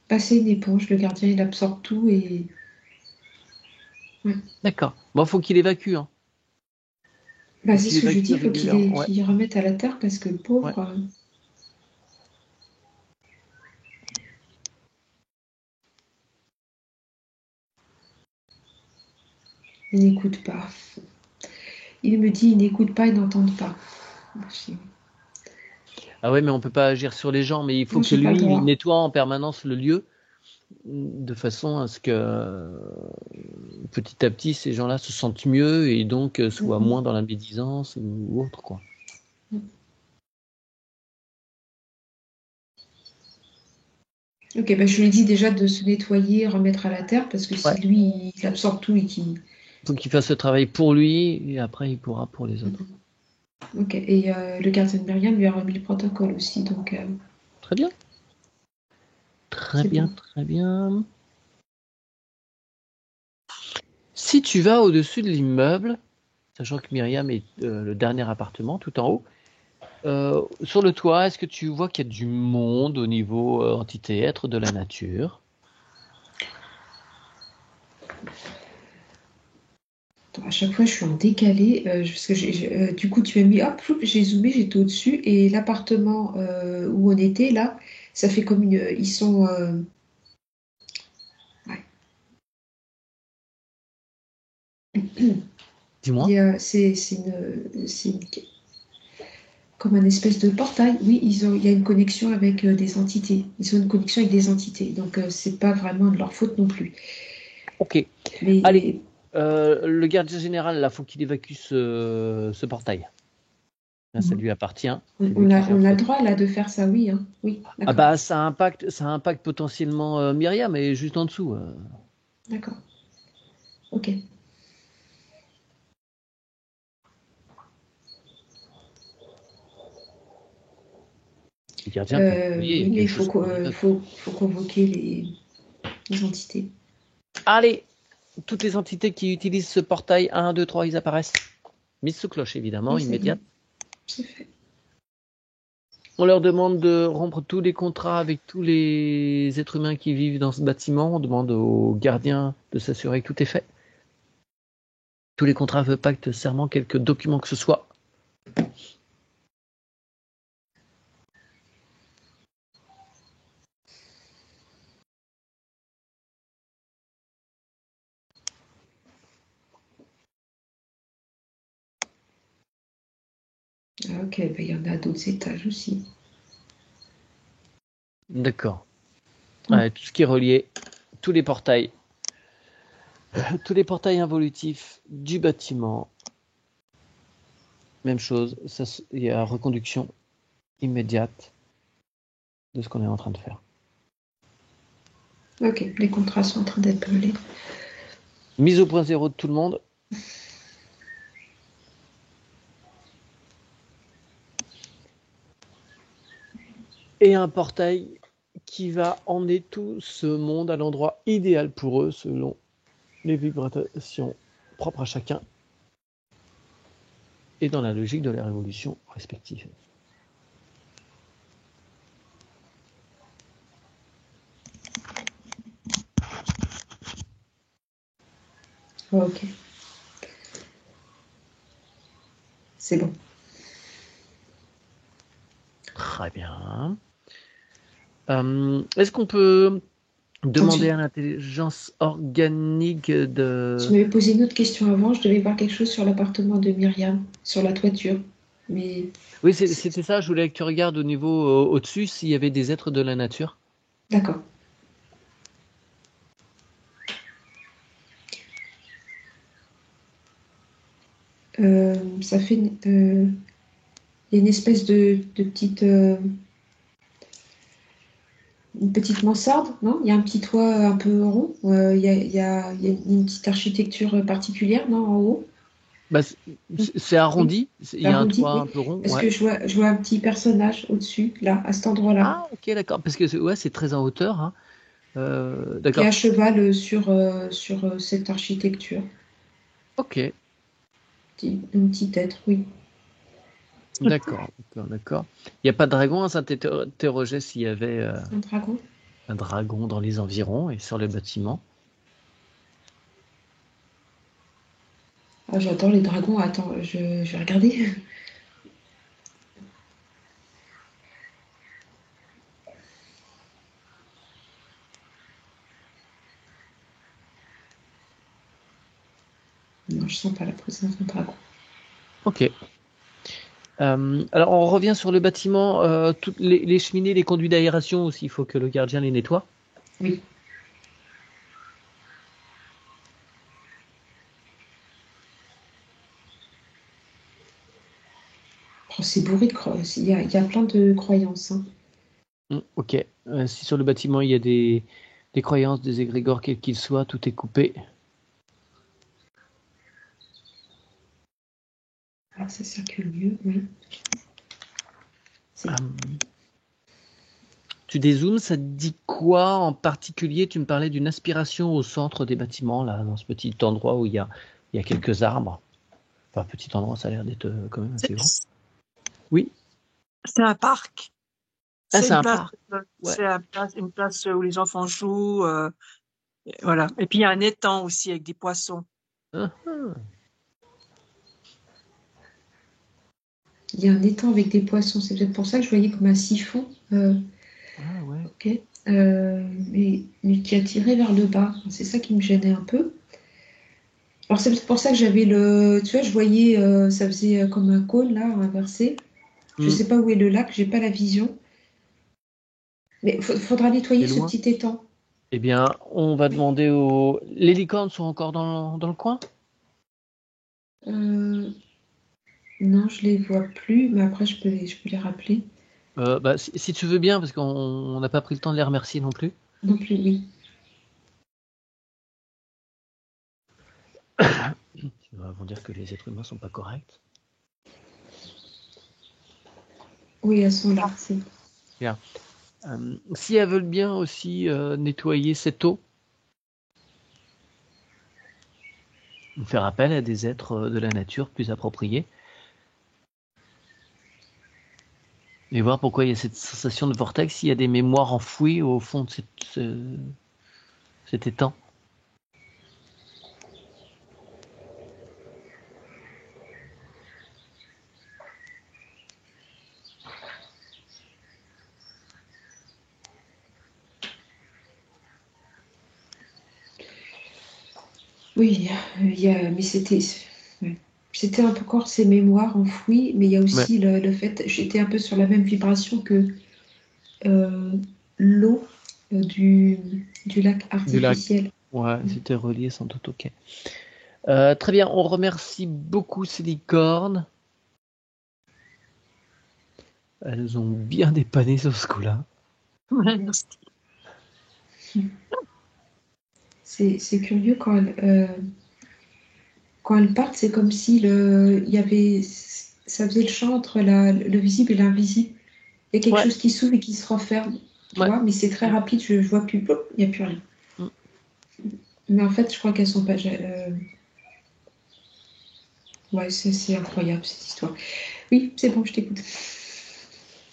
Passer une éponge, le gardien, il absorbe tout et... Ouais. D'accord. Bon, faut qu'il évacue. Hein. C'est ce que je dis, il faut qu'il remette à la terre parce que le pauvre... Ouais. Il n'écoute pas. Il me dit, il n'écoute pas, ils n'entendent pas. Ah ouais, mais on peut pas agir sur les gens, mais il faut que lui, il nettoie en permanence le lieu de façon à ce que petit à petit, ces gens-là se sentent mieux et donc soient moins dans la médisance ou autre, quoi. Ok, je lui dis déjà de se nettoyer, remettre à la terre, parce que si lui, il absorbe tout et qu'il... Faut qu'il fasse le travail pour lui et après il pourra pour les autres. Ok, et le gardien de Myriam lui a remis le protocole aussi, donc... Très bien. Très bien, bon. Très bien. Si tu vas au-dessus de l'immeuble, sachant que Myriam est le dernier appartement tout en haut, sur le toit, est-ce que tu vois qu'il y a du monde au niveau entité être de la nature? Attends, à chaque fois, je suis en décalé, parce que du coup, tu m'as mis, hop, j'ai zoomé, j'étais au-dessus, et l'appartement où on était, là, ça fait comme une... Ils sont... Dis-moi. C'est comme un espèce de portail. Oui, il y a une connexion avec des entités. Ils ont une connexion avec des entités. Donc, c'est pas vraiment de leur faute non plus. Ok. Mais, Allez, le gardien général, là, faut qu'il évacue ce portail. Là, ça lui appartient. on a le droit là de faire ça, oui. Hein. Oui, Ah d'accord. bah ça impacte potentiellement Myriam, mais juste en dessous. D'accord. Ok. Le gardien peut Oui, mais il faut convoquer les entités. Allez, toutes les entités qui utilisent ce portail 1, 2, 3, ils apparaissent. Mise sous cloche, évidemment, Oui, immédiate. c'est fait. On leur demande de rompre tous les contrats avec tous les êtres humains qui vivent dans ce bâtiment. On demande aux gardiens de s'assurer que tout est fait. Tous les contrats, pactes, serments, quelques documents que ce soit. Ah, ok, ben, il y en a d'autres étages aussi. D'accord. Ouais, tout ce qui est relié, tous les portails involutifs du bâtiment. Même chose, il y a reconduction immédiate de ce qu'on est en train de faire. Ok, les contrats sont en train d'être brûlés. Mise au point zéro de tout le monde. Et un portail qui va emmener tout ce monde à l'endroit idéal pour eux selon les vibrations propres à chacun et dans la logique de la révolution respective. Ok. C'est bon. Très bien. Est-ce qu'on peut demander à l'intelligence organique de... Tu m'avais posé une autre question avant. Je devais voir quelque chose sur l'appartement de Myriam, sur la toiture. Mais... Oui, c'était ça. Je voulais que tu regardes au niveau au-dessus s'il y avait des êtres de la nature. D'accord. Ça fait... Il y a une espèce de petite... une petite mansarde, non? Il y a un petit toit un peu rond. Il y a une petite architecture particulière, non, en haut? Bah, c'est arrondi. Il y a un Arrondi, toit oui. un peu rond. Parce Ouais. que je vois un petit personnage au-dessus, là, à cet endroit-là, Ah, ok, d'accord. Parce que ouais, c'est très en hauteur. Hein. qui est D'accord. à cheval sur cette architecture. Ok. Un petit être, oui. D'accord. Il n'y a pas de dragon. Hein, ça t'interrogeait s'il y avait Un dragon. un dragon dans les environs et sur le bâtiment. Ah, j'adore les dragons. Attends, je vais regarder. Non, je sens pas la présence d'un dragon. Ok. Alors on revient sur le bâtiment, toutes les cheminées, les conduits d'aération aussi, il faut que le gardien les nettoie. Oui. Oh, c'est bourré de croyances. Il y a plein de croyances. Hein. Ok. Si sur le bâtiment il y a des croyances, des égrégores, quels qu'ils soient, tout est coupé. Ah, ça circule mieux, oui. Tu dézoomes, ça te dit quoi en particulier? Tu me parlais d'une aspiration au centre des bâtiments, là, dans ce petit endroit où il y a quelques arbres. Enfin, petit endroit, ça a l'air d'être quand même assez grand. Oui. C'est un parc. Ah, C'est c'est une un place, parc. Ouais. c'est une place où les enfants jouent. Voilà. Et puis il y a un étang aussi avec des poissons. Il y a un étang avec des poissons. C'est peut-être pour ça que je voyais comme un siphon. Ah ouais. Ok. Mais qui attirait vers le bas. C'est ça qui me gênait un peu. Alors c'est pour ça que j'avais tu vois, je voyais, ça faisait comme un cône là, inversé. Je Hmm. sais pas où est le lac, j'ai pas la vision. Mais faudra nettoyer C'est ce loin. petit étang. Eh bien, on va demander aux... Les licornes sont encore dans le coin? Euh, non, je les vois plus, mais après je peux les rappeler. Bah, si tu veux bien, parce qu'on n'a pas pris le temps de les remercier non plus. Non plus, oui. Ils vont dire que les êtres humains sont pas corrects. Oui, elles sont là. Bien. Si elles veulent bien aussi nettoyer cette eau, ou faire appel à des êtres de la nature plus appropriés, et voir pourquoi il y a cette sensation de vortex, s'il y a des mémoires enfouies au fond de cet étang. Oui, mais ouais. C'était un peu encore ces mémoires enfouies, mais il y a Ouais, aussi le fait, j'étais un peu sur la même vibration que euh, l'eau du lac du lac. artificiel. Ouais, c'était relié sans doute, ok. Très bien, on remercie beaucoup ces licornes. Elles ont bien dépanné sur ce coup-là. Ouais, merci. C'est curieux quand elles partent, c'est comme si ça faisait le champ entre le visible et l'invisible. Il y a quelque Ouais, chose qui s'ouvre et qui se referme, tu ouais. vois, mais c'est très rapide, je vois plus, plop, il n'y a plus rien. Mm. Mais en fait, je crois qu'elles sont pas. Ouais, c'est incroyable cette histoire. Oui, c'est bon, je t'écoute.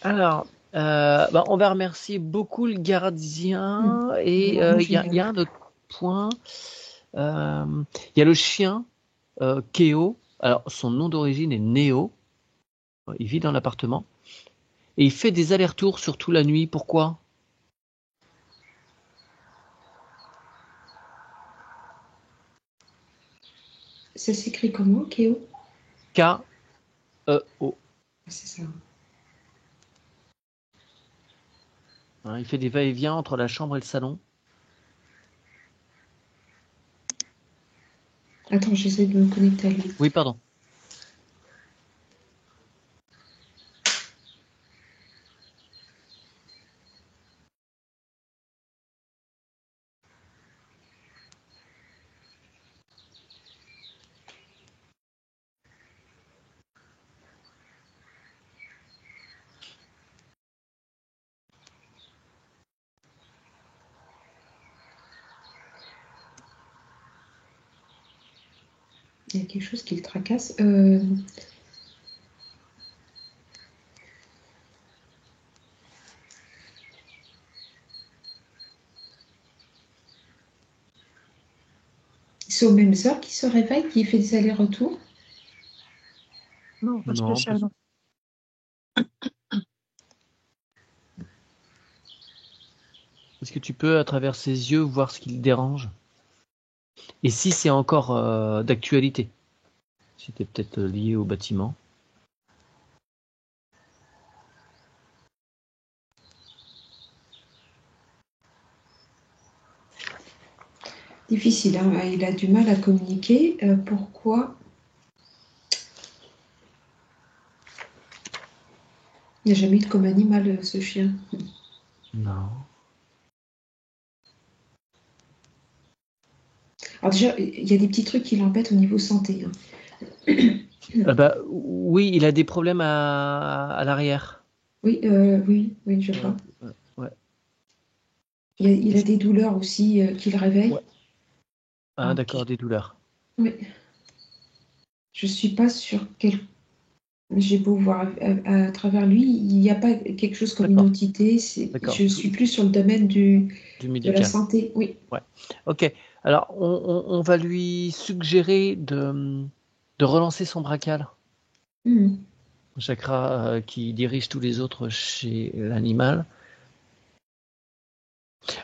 Alors, bah, on va remercier beaucoup le gardien. Et Vraiment il y a génial. un autre point. Il y a le chien, Kéo. Alors, son nom d'origine est Néo. Il vit dans l'appartement. Et il fait des allers-retours surtout la nuit. Pourquoi? Ça s'écrit comment, Kéo? K-E-O. Ah, c'est ça. Il fait des va-et-vient entre la chambre et le salon. Attends, j'essaie de me connecter à lui. Oui, pardon. Il y a quelque chose qui le tracasse. C'est aux mêmes heures qu'il se réveille, qu'il fait des allers-retours. Non, pas Non, spécialement. parce que tu peux, à travers ses yeux, voir ce qui le dérange. Et si c'est encore d'actualité. C'était peut-être lié au bâtiment. Difficile, hein. Il a du mal à communiquer. Pourquoi? Il n'a jamais eu comme animal, ce chien. Non. Alors déjà, il y a des petits trucs qui l'embêtent au niveau santé, hein. Bah, oui, il a des problèmes à l'arrière. Oui, oui, je Euh, crois. ouais. Il a Est-ce- des douleurs aussi qui le ouais. réveillent. Ah, Alors, d'accord, des douleurs. oui, je suis pas sûre quel. J'ai beau voir à travers lui, il n'y a pas quelque chose comme une D'accord, entité. d'accord. Je suis plus sur le domaine Du de la médical. santé. Oui. Ouais. Ok. Alors, on va lui suggérer de relancer son brachial. Mhm. Chakra qui dirige tous les autres chez l'animal.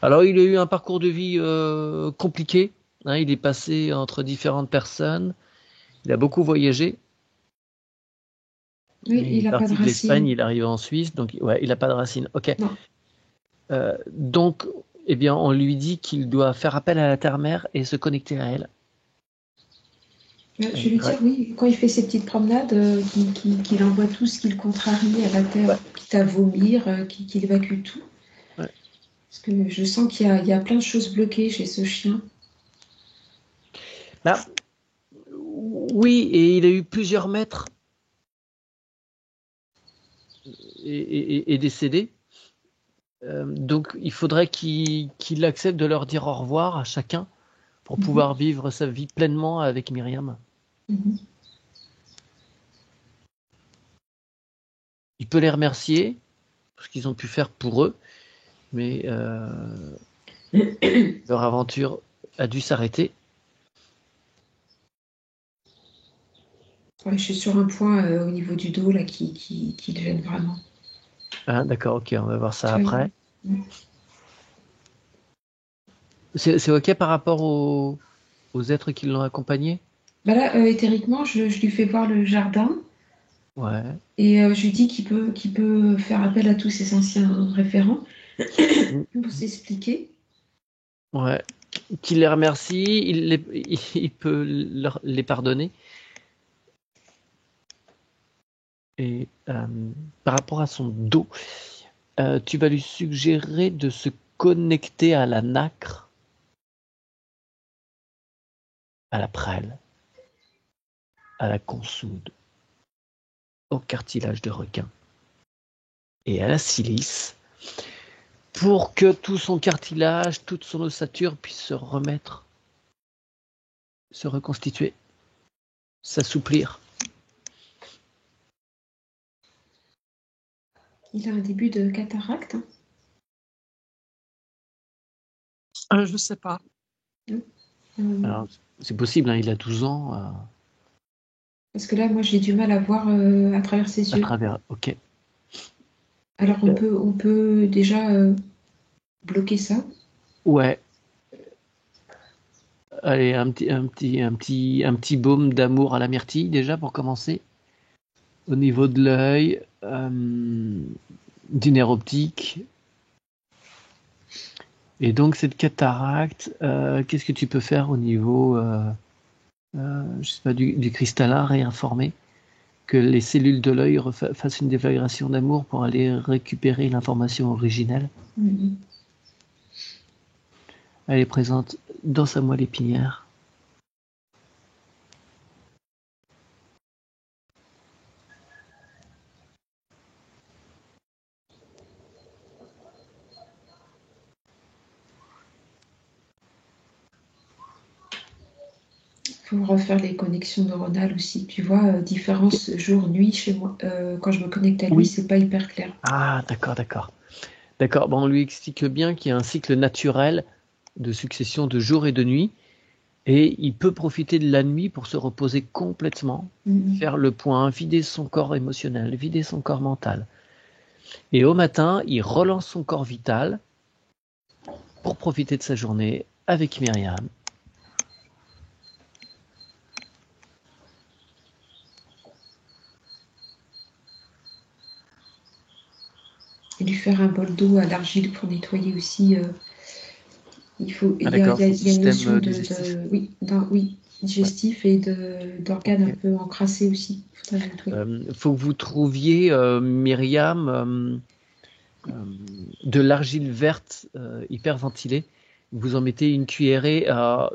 Alors, il a eu un parcours de vie compliqué. hein, il est passé entre différentes personnes. Il a beaucoup voyagé. Oui, Il il est n'a pas de parti de l'Espagne, racines. il arrive en Suisse, donc ouais, il n'a pas de racines. Ok. Non. Donc, eh bien, on lui dit qu'il doit faire appel à la terre-mère et se connecter à elle. Je vais lui dire, oui, quand il fait ses petites promenades, qu'il envoie tout ce qui le contrarie à la terre, Ouais. quitte à vomir, qu'il évacue tout. Ouais. Parce que je sens qu'il y a plein de choses bloquées chez ce chien. Bah, oui, et il a eu plusieurs maîtres et décédé. Donc, il faudrait qu'il accepte de leur dire au revoir à chacun pour pouvoir vivre sa vie pleinement avec Myriam. Mhm. Il peut les remercier pour ce qu'ils ont pu faire pour eux, mais leur aventure a dû s'arrêter. Ouais, je suis sur un point au niveau du dos là qui le gêne vraiment. Ah, d'accord, ok, on va voir ça Tu vois, après. C'est ok par rapport aux êtres qui l'ont accompagné? bah là, éthériquement, je lui fais voir le jardin Ouais. et je lui dis qu'il peut faire appel à tous ses anciens référents pour s'expliquer. Ouais. Qu'il les remercie, il peut les pardonner. Et par rapport à son dos, tu vas lui suggérer de se connecter à la nacre, à la prêle, à la consoude, au cartilage de requin et à la silice, pour que tout son cartilage, toute son ossature puisse se remettre, se reconstituer, s'assouplir. Il a un début de cataracte. Je sais pas. Alors, c'est possible, hein, il a 12 ans. Parce que là, moi, j'ai du mal à voir à travers ses À yeux. travers, ok. Alors, on peut déjà bloquer ça. Ouais. Allez, un petit baume d'amour à la myrtille, déjà, pour commencer. Au niveau de l'œil, du nerf optique. Et donc, cette cataracte, qu'est-ce que tu peux faire au niveau, je sais pas, du cristallin réinformé? Que les cellules de l'œil fassent une déflagration d'amour pour aller récupérer l'information originelle. Mhm. Elle est présente dans sa moelle épinière. Faut refaire les connexions neuronales aussi. Tu vois, différence jour-nuit chez moi. Quand je me connecte à lui, Oui. c'est pas hyper clair. Ah, d'accord, d'accord. D'accord, bon, on lui explique bien qu'il y a un cycle naturel de succession de jour et de nuit, et il peut profiter de la nuit pour se reposer complètement, faire le point, vider son corps émotionnel, vider son corps mental. Et au matin, il relance son corps vital pour profiter de sa journée avec Myriam. Et lui faire un bol d'eau à l'argile pour nettoyer aussi. Il faut, Ah d'accord, son il y a une notion système digestif. oui, digestif et d'organes un Okay. peu encrassés aussi. Il faudrait nettoyer. Faut que vous trouviez, Myriam, de l'argile verte hyperventilée. Vous en mettez une cuillerée,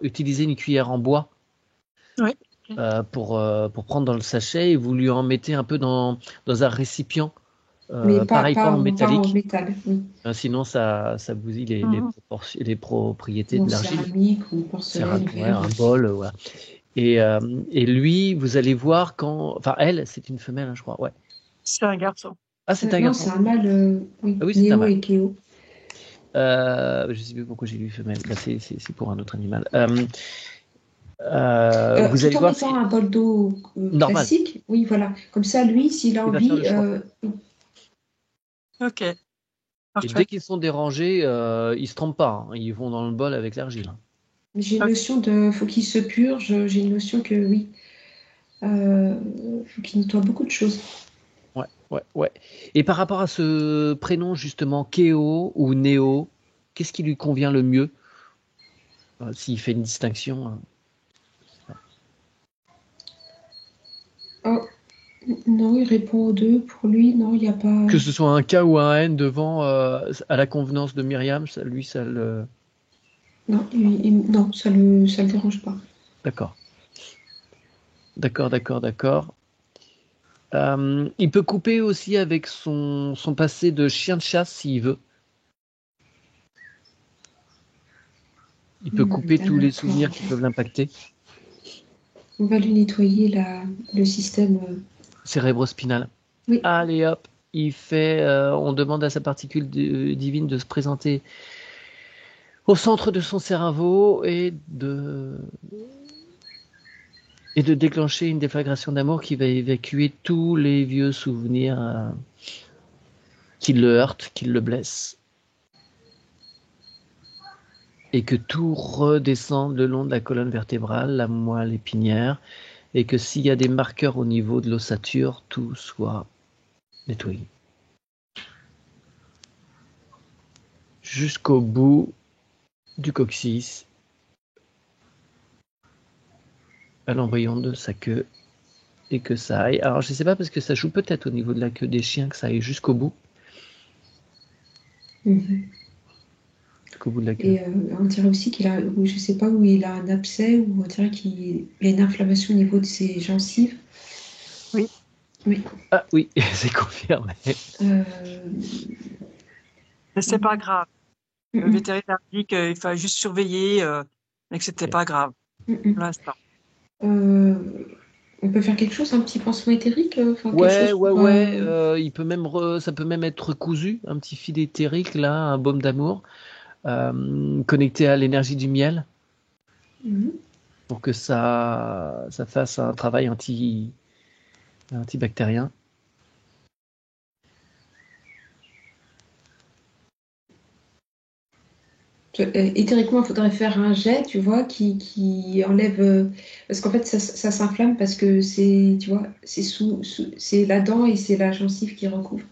utilisez une cuillère en bois Oui. pour prendre dans le sachet, et vous lui en mettez un peu dans un récipient, Mais pareil, pas en pas en métallique. métal, oui. Sinon, ça bousille Mhm. les propriétés Ou en de l'argile. céramique ou porcelaine, Ouais, verre. un bol, voilà. Et lui, vous allez voir quand. Enfin, elle, c'est une femelle, hein, je crois. Ouais. C'est un garçon. Ah, c'est un Non, garçon. c'est un mâle, oui. Ah oui, c'est un Néo mâle. et Kéo. Je sais plus pourquoi j'ai lu femelle. Bah, c'est pour un autre animal. Vous allez Tout en voir mettant si un bol d'eau normal. classique, oui, voilà. Comme ça, lui, s'il a Il va faire le envie, choix. Ok, Et dès parfait. qu'ils sont dérangés, ils se trompent pas, hein. Ils vont dans le bol avec l'argile. J'ai une notion de faut qu'il se purge. J'ai une notion que oui, faut qu'il nettoie beaucoup de choses. Ouais. Et par rapport à ce prénom, justement, Kéo ou Néo, qu'est-ce qui lui convient le mieux? S'il fait une distinction. Oh, non, il répond aux deux. Pour lui, non, il n'y a pas. Que ce soit un K ou un N devant, à la convenance de Myriam, ça le. Non, non, ça le dérange pas. D'accord. Il peut couper aussi avec son passé de chien de chasse s'il veut. Il peut couper tous les souvenirs qui peuvent l'impacter. On va lui nettoyer le système. Cérébrospinal. Oui. Allez hop, on demande à sa particule divine de se présenter au centre de son cerveau et de déclencher une déflagration d'amour qui va évacuer tous les vieux souvenirs qui le heurtent, qui le blessent. Et que tout redescende le long de la colonne vertébrale, la moelle épinière, et que s'il y a des marqueurs au niveau de l'ossature, tout soit nettoyé. Jusqu'au bout du coccyx, à l'embryon de sa queue, et que ça aille. Alors je ne sais pas, parce que ça joue peut-être au niveau de la queue des chiens, que ça aille jusqu'au bout. Jusqu'au bout de la queue. Et on dirait aussi qu'il a, je sais pas, où il a un abcès, ou on dirait qu'il a une inflammation au niveau de ses gencives. Oui. Ah oui, c'est confirmé. Mais c'est pas grave. Le vétérinaire dit qu'il fallait juste surveiller, mais que c'était pas grave pour l'instant. On peut faire quelque chose, un petit pansement éthérique, Ouais. Il peut même ça peut même être cousu, un petit fil éthérique là, un baume d'amour, connecté à l'énergie du miel, pour que ça fasse un travail antibactérien. Éthériquement, il faudrait faire un jet, tu vois, qui enlève. Parce qu'en fait, ça s'inflamme parce que c'est, tu vois, c'est la dent et c'est la gencive qui recouvre.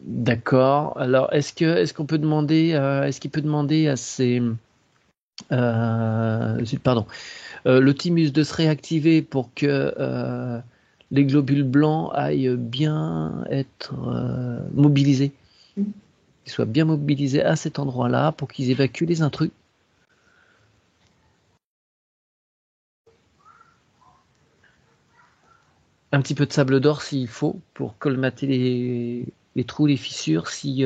D'accord. Alors, est-ce qu'il peut demander à ses le thymus de se réactiver pour que les globules blancs aillent bien être mobilisés, qu'ils soient bien mobilisés à cet endroit-là pour qu'ils évacuent les intrus. Un petit peu de sable d'or s'il faut pour colmater les trous, les fissures, si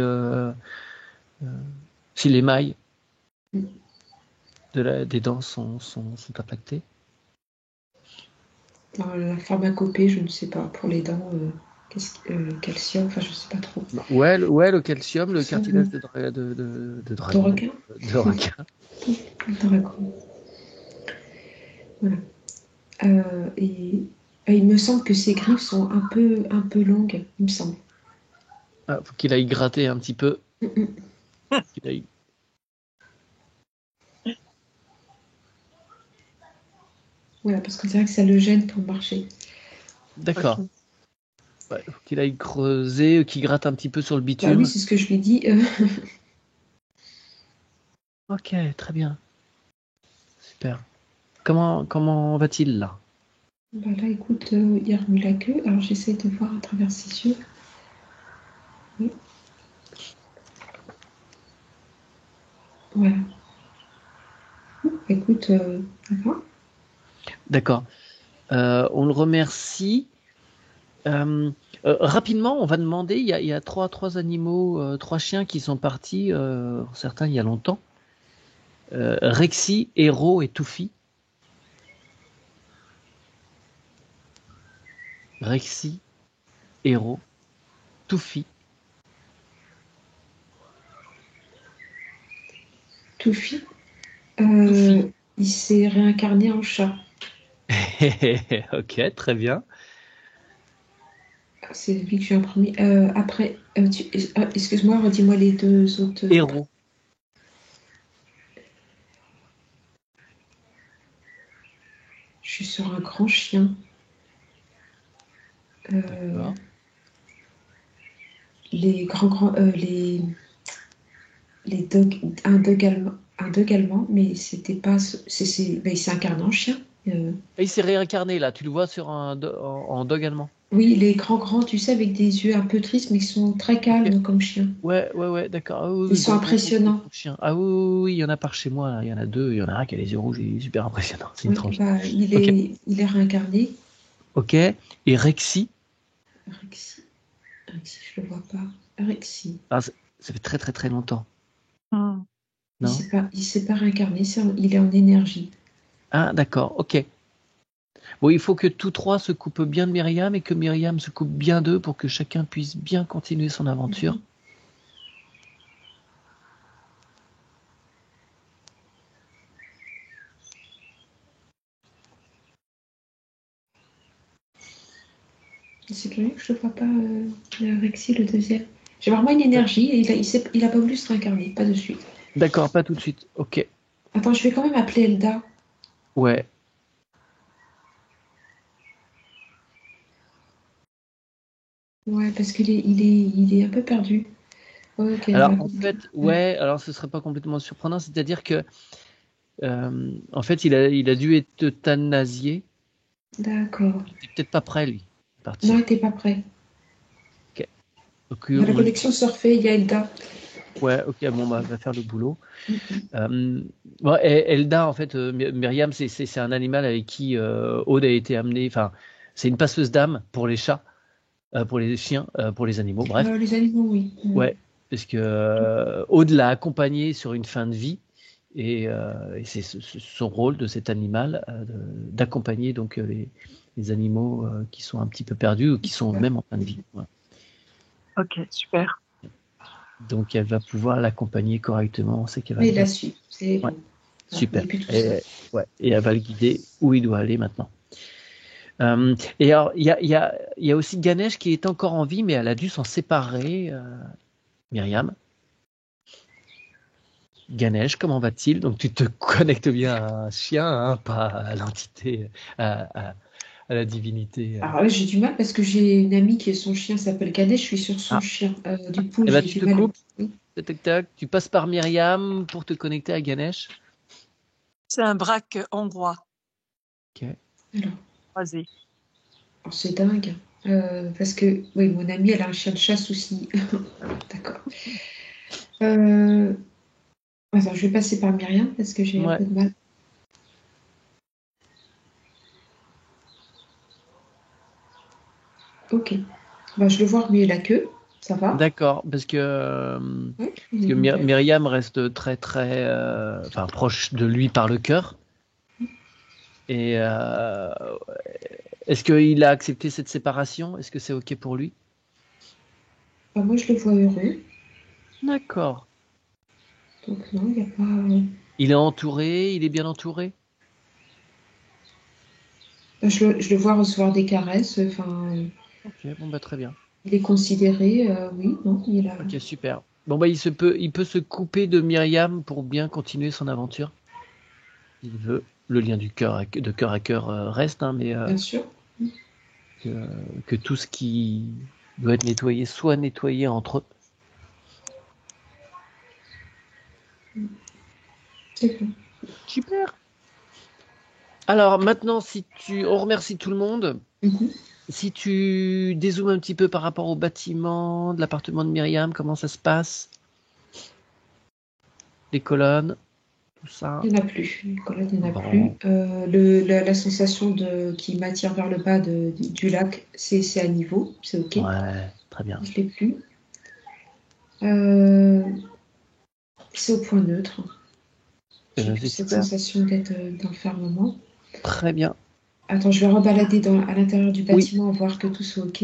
les mailles des dents sont impactées. Alors, la pharmacopée, je ne sais pas. Pour les dents, calcium, enfin, je ne sais pas trop. Ouais, le calcium, le Ça, cartilage de dragon. requin. De requin. De requin. Voilà. Et il me semble que ces griffes sont un peu longues, il me semble. Ah, faut qu'il aille gratter un petit peu. Qu'il aille... Voilà, parce qu'on dirait que ça le gêne pour marcher. D'accord. Ouais, faut qu'il aille creuser, qu'il gratte un petit peu sur le bitume. Bah oui, c'est ce que je lui dis. Ok, très bien. Super. Comment va-t-il là? Bah là, écoute, il remue la queue. Alors j'essaie de voir à travers ses yeux. Oui. Voilà. Écoute, d'accord. D'accord. On le remercie. Rapidement, on va demander, il y a trois animaux, trois chiens qui sont partis, certains il y a longtemps. Rexy, Héros et Toufi. Rexy, Héros, Toufi. Toufi, Toufi. il s'est réincarné en chat. Ok, très bien. c'est lui que j'ai en premier. Après, excuse-moi, redis-moi les deux autres. Héros. Je suis sur un grand chien. D'accord. Les grands, les dogs, un dog allemand, mais c'était pas, ben, il s'est incarné en chien. Et il s'est réincarné là, tu le vois sur en dog allemand. Oui, les grands, tu sais, avec des yeux un peu tristes, mais qui sont très Ok. calmes comme chien. Ouais, d'accord. Ah oui, Ils oui, sont gros impressionnants. chien. Ah oui, oui, oui, il y en a par chez moi, là. Il y en a deux. Il y en a un qui a les yeux rouges, il est super impressionnant. C'est une Oui, tranche. bah, Ok, il est réincarné. ok. Et Rexy, Rexy, Rexy, je le vois pas. Rexy, ah, ça fait très très très longtemps, Hmm. non? il s'est pas réincarné, il est en énergie. Ah, d'accord, ok. Bon, il faut que tous trois se coupent bien de Myriam et que Myriam se coupe bien d'eux pour que chacun puisse bien continuer son aventure. Mhm. C'est curieux que je ne vois pas Rexy, le deuxième. J'ai vraiment une énergie et il a pas voulu se réincarner, pas de suite. D'accord, pas tout de suite. Ok. Attends, je vais quand même appeler Elda. Ouais. Ouais, parce il est un peu perdu. Ouais, ok, Alors, bah, en fait, ouais. ouais, alors ce serait pas complètement surprenant, c'est-à-dire que, en fait, il a dû être euthanasié. D'accord. Il était peut-être pas prêt, lui, de Non, il partir. n'était pas prêt. Ok. Donc, Dans la collection Surfait, il y a Elda. ouais, ok, bon, bah, va faire le boulot. Mhm. Bon, Elda, en fait, Myriam, c'est un animal avec qui Aude a été amenée. Enfin, c'est une passeuse d'âme pour les chats, pour les chiens, pour les animaux, bref. Les animaux, oui. Mhm. Ouais, parce que Aude l'a accompagné sur une fin de vie. Et c'est son rôle de cet animal d'accompagner donc les animaux qui sont un petit peu perdus ou qui sont Super. même en fin de vie. Voilà. Ok, super. Donc elle va pouvoir l'accompagner correctement. On sait qu'elle va Et il la bien. suit. C'est Ouais, bon. Voilà, il super. n'est plus tout seul. Et elle va le guider où il doit aller maintenant. Et alors il y a aussi Ganesh qui est encore en vie, mais elle a dû s'en séparer. Myriam. Ganesh, comment va-t-il? Donc tu te connectes bien à un chien, hein, pas à l'entité, à la divinité. Alors là, j'ai du mal parce que j'ai une amie qui est son chien s'appelle Cadet, je suis sur son Ah, chien. Du coup, et ben j'ai tu du te mal. coupes, Oui. tac, tac, tac, tu passes par Myriam pour te connecter à Ganesh. C'est un braque hongrois Ok. Alors, croisé. c'est dingue. Parce que, oui, mon amie, elle a un chien de chasse aussi. D'accord. Euh, Attends, je vais passer par Myriam parce que j'ai un Ouais, peu de mal. Ok. Bah, je le vois remuer la queue. Ça va. d'accord, Oui, parce que Myriam reste très très, enfin proche de lui par le cœur. Et est-ce qu'il a accepté cette séparation? Est-ce que c'est ok pour lui? Bah, moi, je le vois heureux. D'accord. Donc, non, il n'y a pas. Il est entouré, il est bien entouré. Bah, je le vois recevoir des caresses. Enfin, Ok, bon bah très bien. il est considéré. Oui, non, il a. Ok, super. Bon bah il peut se couper de Myriam pour bien continuer son aventure. Il veut. Le lien du cœur de cœur à cœur reste, hein, mais Bien sûr. que tout ce qui doit être nettoyé soit nettoyé entre eux. C'est bon. Super. Alors maintenant, on remercie tout le monde. Mhm. Si tu dézoomes un petit peu par rapport au bâtiment de l'appartement de Myriam, comment ça se passe? Les colonnes, tout ça. Il n'y en a plus. Nicolas, il n'y en a plus. Bon, La sensation qui m'attire vers le bas du lac, c'est à niveau. C'est OK. ouais, très bien. Je ne l'ai plus. Euh, c'est au point neutre. J'ai plus C'est cette super. sensation d'être d'enfermement. Très bien. Attends, je vais rebalader à l'intérieur du Oui, bâtiment, voir que tout soit OK.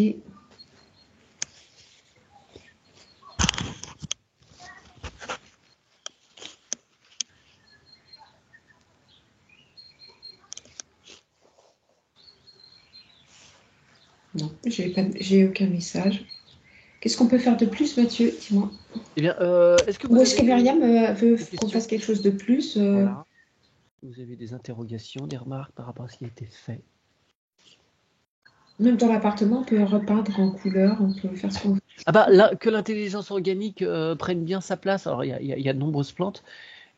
Non, j'ai aucun message. Qu'est-ce qu'on peut faire de plus, Mathieu? Dis-moi. Eh bien, est-ce que Ou vous est-ce que avez Myriam veut des qu'on questions? fasse quelque chose de plus? Voilà. Vous avez des interrogations, des remarques par rapport à ce qui a été fait? Même dans l'appartement, on peut repeindre en couleur, on peut faire ce qu'on veut. Ah bah là, que l'intelligence organique prenne bien sa place. Alors il y a de nombreuses plantes,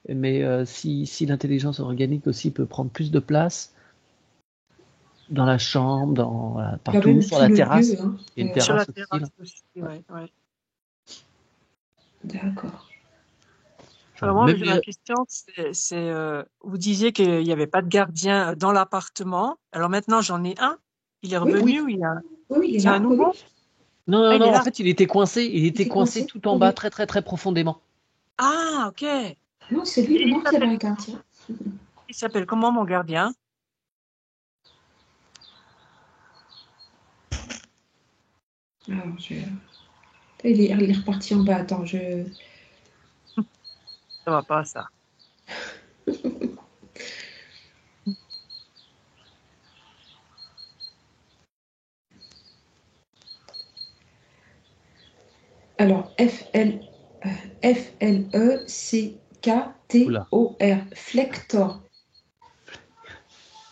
mais si l'intelligence organique aussi peut prendre plus de place dans la chambre, voilà, Bah, partout, même sur tout la le terrasse. lieu, hein. Il y a une Sur la terrasse aussi là. terrasse aussi, ouais. D'accord. Alors moi, ma question, vous disiez qu'il n'y avait pas de gardien dans l'appartement. Alors maintenant, j'en ai un. Il est Oui, revenu ou il y a oui, il est c'est un là, oui, nouveau? oui. Non, Ah, non, il non, est en là. fait, il était coincé. Il Il était était coincé coincé. tout en Oui, bas, oui. très, très, très profondément. Ah, ok. Et Non, c'est lui, il non, il y avait un gardien. s'appelle comment mon gardien? Alors, il est reparti en bas. Attends, Ça va pas, ça. Alors, Oula. Flector.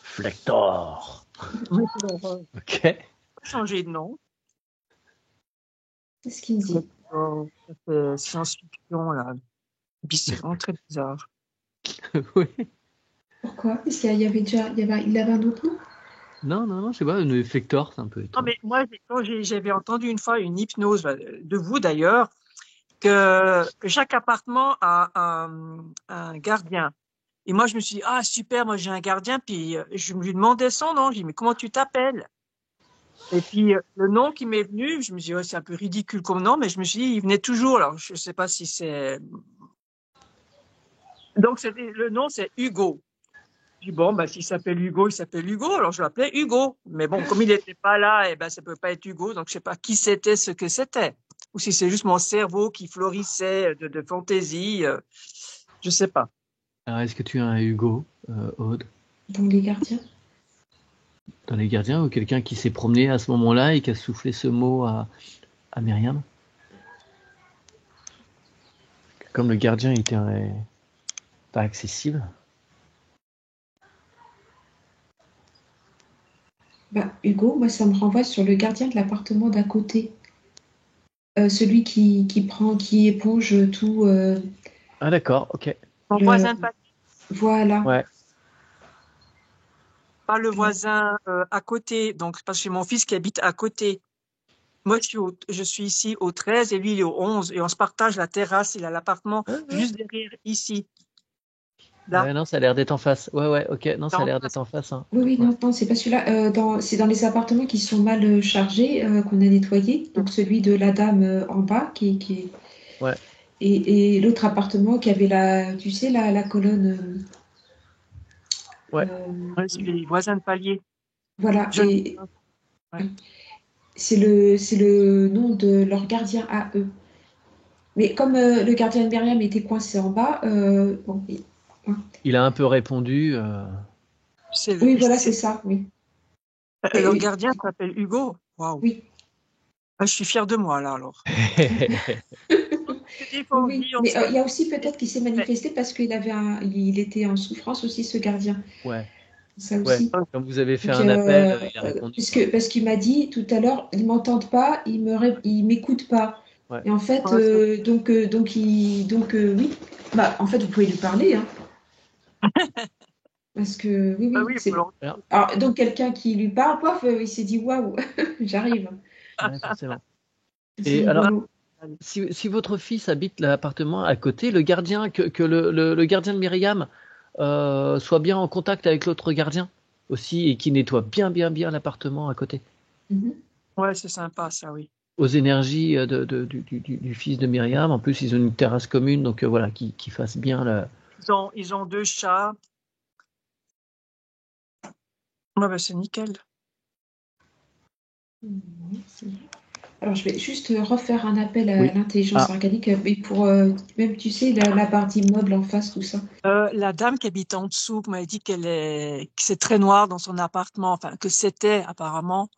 Flector. Flector. Oui, on Ok. va changer de nom. C'est ce qu'il me dit. Flector, ça fait science-fiction, là. Et puis c'est vraiment très bizarre. Oui. Pourquoi? Est-ce qu'il y avait déjà, il avait un autre nom? Non, non, non, je sais pas. Le Flector, c'est un peu Non, étrange. mais moi, quand j'avais entendu une fois une hypnose de vous d'ailleurs, que chaque appartement a un gardien. Et moi, je me suis dit, ah, super, moi, j'ai un gardien. Puis, je lui demandais son nom. Je lui dis, mais comment tu t'appelles? Et puis, le nom qui m'est venu, je me suis dit, ouais, c'est un peu ridicule comme nom, mais je me suis dit, il venait toujours. Alors, je sais pas si c'est. Donc, le nom, c'est Hugo. Je dis, bon, bah, s'il s'appelle Hugo, il s'appelle Hugo. Alors, je l'appelais Hugo. Mais bon, comme il n'était pas là, eh ben, ça peut pas être Hugo. Donc, je sais pas qui c'était, ce que c'était. Ou si c'est juste mon cerveau qui florissait de fantaisie. Je sais pas. Alors, est-ce que tu as un Hugo, Aude, Dans les gardiens? dans les gardiens, ou quelqu'un qui s'est promené à ce moment-là et qui a soufflé ce mot à Myriam? Comme le gardien était pas accessible. Bah, Hugo, moi, ça me renvoie sur le gardien de l'appartement d'à côté. Celui qui éponge tout. Ah d'accord, ok. Mon voisin de Voilà. Ouais. pas le voisin à côté, donc parce que c'est mon fils qui habite à côté. Moi, je suis ici au 13 et lui, il est au 11 et on se partage la terrasse. Il a l'appartement juste derrière ici. Là. Ouais, non, ça a l'air d'être en face. Ouais, ouais, ok. Non, ça a Dans- l'air d'être en face. Hein. Oui, oui, Ouais. non, non, c'est pas celui-là. C'est dans les appartements qui sont mal chargés qu'on a nettoyés. Donc celui de la dame en bas Ouais. et l'autre appartement qui avait tu sais, la colonne. Ouais. Ouais, c'est les voisins de palier. Voilà. Je... Et Ouais. c'est le nom de leur gardien à eux. Mais comme le gardien de Myriam était coincé en bas, bon, ouais. Il a un peu répondu. Oui, voilà, c'est ça, oui. Leur Et- gardien s'appelle Hugo. Waouh. oui. Ah, je suis fière de moi, là, alors. Des fois, Oui, on oui. dit, on Mais sait. il y a aussi peut-être qu'il s'est manifesté parce il était en souffrance aussi, ce gardien. Ouais. Ça Ouais. aussi. Comme vous avez fait Donc, un appel, il a répondu. Quoi. parce qu'il m'a dit tout à l'heure, ils m'entendent pas, ils m'écoutent pas. Ouais. Et en fait, Ouais, oui. Bah, en fait, vous pouvez lui parler, hein, parce que oui, bah oui, oui, c'est. Alors, Alors, donc quelqu'un qui lui parle, pof, il s'est dit waouh, j'arrive. ouais, forcément. C'est Et alors, rigolo. si votre fils habite l'appartement à côté, le gardien, que le gardien de Myriam soit bien en contact avec l'autre gardien aussi et qui nettoie bien, bien, bien l'appartement à côté. Mhm. ouais, c'est sympa, ça, oui. Aux énergies du fils de Myriam. En plus, ils ont une terrasse commune, donc voilà, qui fasse bien le. Ils ont deux chats. Ouais, bah, c'est nickel. Merci. Alors, je vais juste refaire un appel à Oui. l'intelligence Ah, organique, mais pour même, tu sais, la barre d'immeuble en face, tout ça. La dame qui habite en dessous, qui m'a dit que c'est très noir dans son appartement, enfin, que c'était apparemment.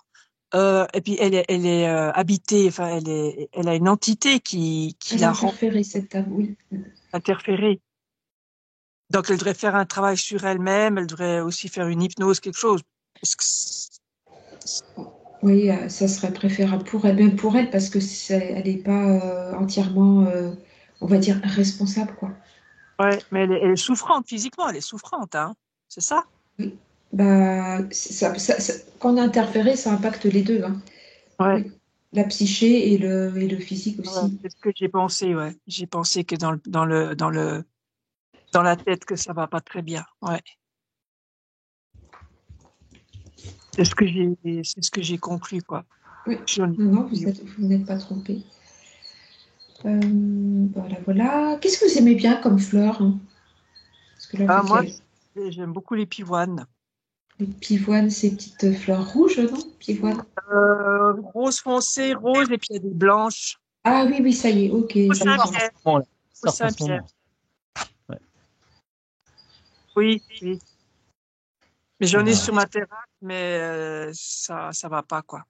Et puis elle est habitée, enfin elle a une entité qui Elle a la rend interféré, cette dame, oui. interférée. Donc elle devrait faire un travail sur elle-même, elle devrait aussi faire une hypnose, quelque chose. Parce que Oui, ça serait préférable pour elle, même pour elle, parce que elle n'est pas entièrement, on va dire, responsable, quoi. ouais, mais elle est souffrante physiquement, elle est souffrante, hein. C'est ça? Oui. Bah, quand on a interféré, ça impacte les deux, hein. Ouais. Oui. La psyché et le physique Ouais, aussi. c'est ce que j'ai pensé, ouais. J'ai pensé que dans la tête que ça va pas très bien. Ouais. C'est ce que j'ai conclu, quoi. Oui. J'en ai Non, conclu. vous n'êtes pas trompé. Voilà, voilà. Qu'est-ce que vous aimez bien comme fleurs, hein? Parce que là, Ah, vu qu'il moi, y a j'aime beaucoup les pivoines. les pivoines, ces petites fleurs rouges, non? Pivoines. Rose foncé, rose, et puis il y a des blanches. Ah oui, oui, ça y est, ok. Au Ça sort en ce Saint-Pierre. moment, là. Au Ça sort en ce Saint-Pierre. moment. Ouais. Oui, oui. Mais j'en ai Ah. sur ma terrasse, mais ça va pas, quoi.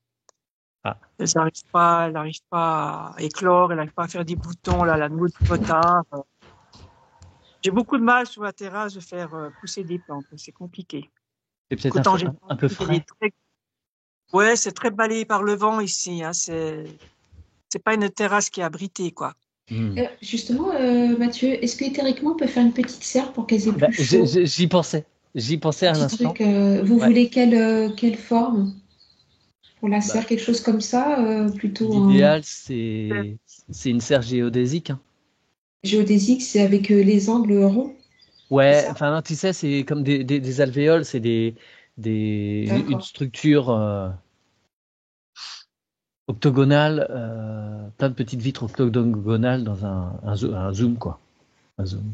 Ah. Elle n'arrive pas à éclore, elle n'arrive pas à faire des boutons, là, la noix de potard. J'ai beaucoup de mal sur la terrasse de faire pousser des plantes. C'est compliqué. C'est peut-être Autant j'ai un peu elle est frais. très, ouais, c'est très balayé par le vent ici, hein. C'est pas une terrasse qui est abritée, quoi. Justement, Mathieu, est-ce que théoriquement on peut faire une petite serre pour qu'elles aient Bah, plus chaud? j'y pensais. J'y pensais à Petit l'instant. truc, vous Ouais. voulez quelle forme pour la Bah, serre? Quelque chose comme ça, plutôt en l'idéal, c'est une serre géodésique, hein. géodésique, c'est avec les angles ronds, c'est Ouais, ça? enfin, non, tu sais, c'est comme des alvéoles, c'est une D'accord. structure octogonale, plein de petites vitres octogonales dans un zoom, quoi. Un zoom.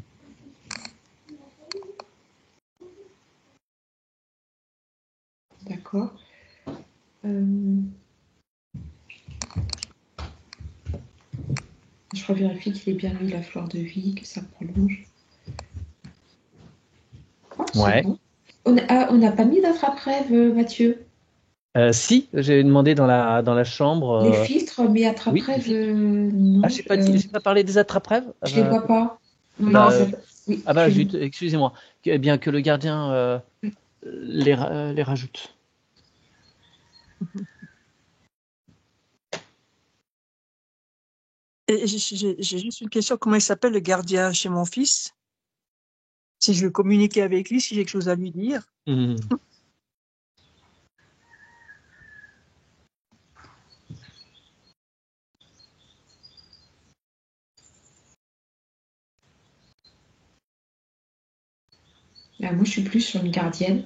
D'accord. Euh, je revérifie qu'il est bien mis la fleur de vie, que ça prolonge. Oh, c'est Ouais. bon. On n'a pas mis d'attrape-rêve, Mathieu. Si, j'ai demandé dans la chambre. Les filtres, mais Oui, attrape-rêve, ah, non, j'ai pas parlé des attrape-rêves. je les vois pas. Oui, Non. Bah, oui, ah bah, excusez-moi. Eh bien, que le gardien les rajoute. Et j'ai juste une question. Comment il s'appelle le gardien chez mon fils? Si je veux communiquer avec lui, si j'ai quelque chose à lui dire. Mmh. Moi, je suis plus sur une gardienne,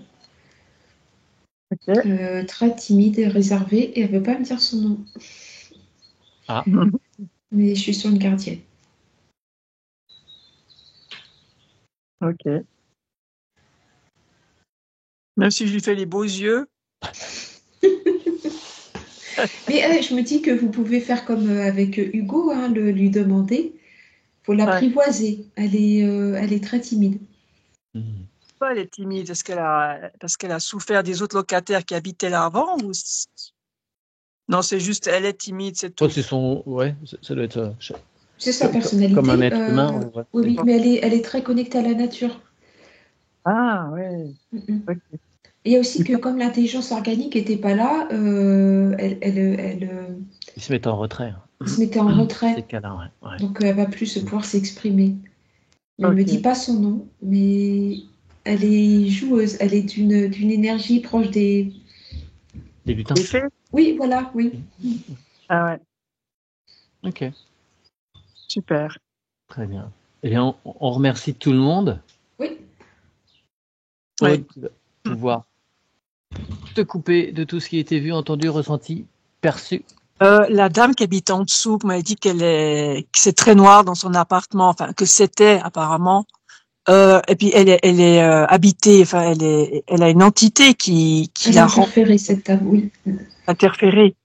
Ok. très timide et réservée, et elle veut pas me dire son nom. Ah, Mais je suis sur une gardienne. Ok. Même si je lui fais les beaux yeux. Mais je me dis que vous pouvez faire comme avec Hugo, hein, lui demander. Faut Ouais. l'apprivoiser. Elle est très timide. mmh. Pourquoi elle est timide? Parce qu'elle a souffert des autres locataires qui habitaient là avant ou non, c'est juste elle est timide, c'est Toi, tout. c'est son. Ouais, ça doit être C'est sa comme un personnalité. être humain. Ouais, Oui, oui, mais elle est très connectée à la nature. Ah ouais. Mm, mm. Ok. Et il y a aussi que comme l'intelligence organique n'était pas là, Ils se mettent en retrait, elle se mettait en hein. retrait. Ces cas-là, ouais. Ouais. Donc elle va plus se pouvoir s'exprimer. Mais elle me dit Ok. pas son nom, mais elle est joueuse. Elle est d'une énergie proche des. Des lutins. Les faits? Oui, voilà, oui. Ah ouais. Ok, Super. très bien. Eh bien, on remercie tout le monde. Oui, Aude, Ouais. pouvoir te couper de tout ce qui a été vu, entendu, ressenti, perçu. La dame qui habite en dessous m'a dit que c'est très noir dans son appartement, enfin que c'était apparemment. Et puis elle est habitée, enfin elle a une entité qui elle a la rend interféré, cette dame, oui. interférée.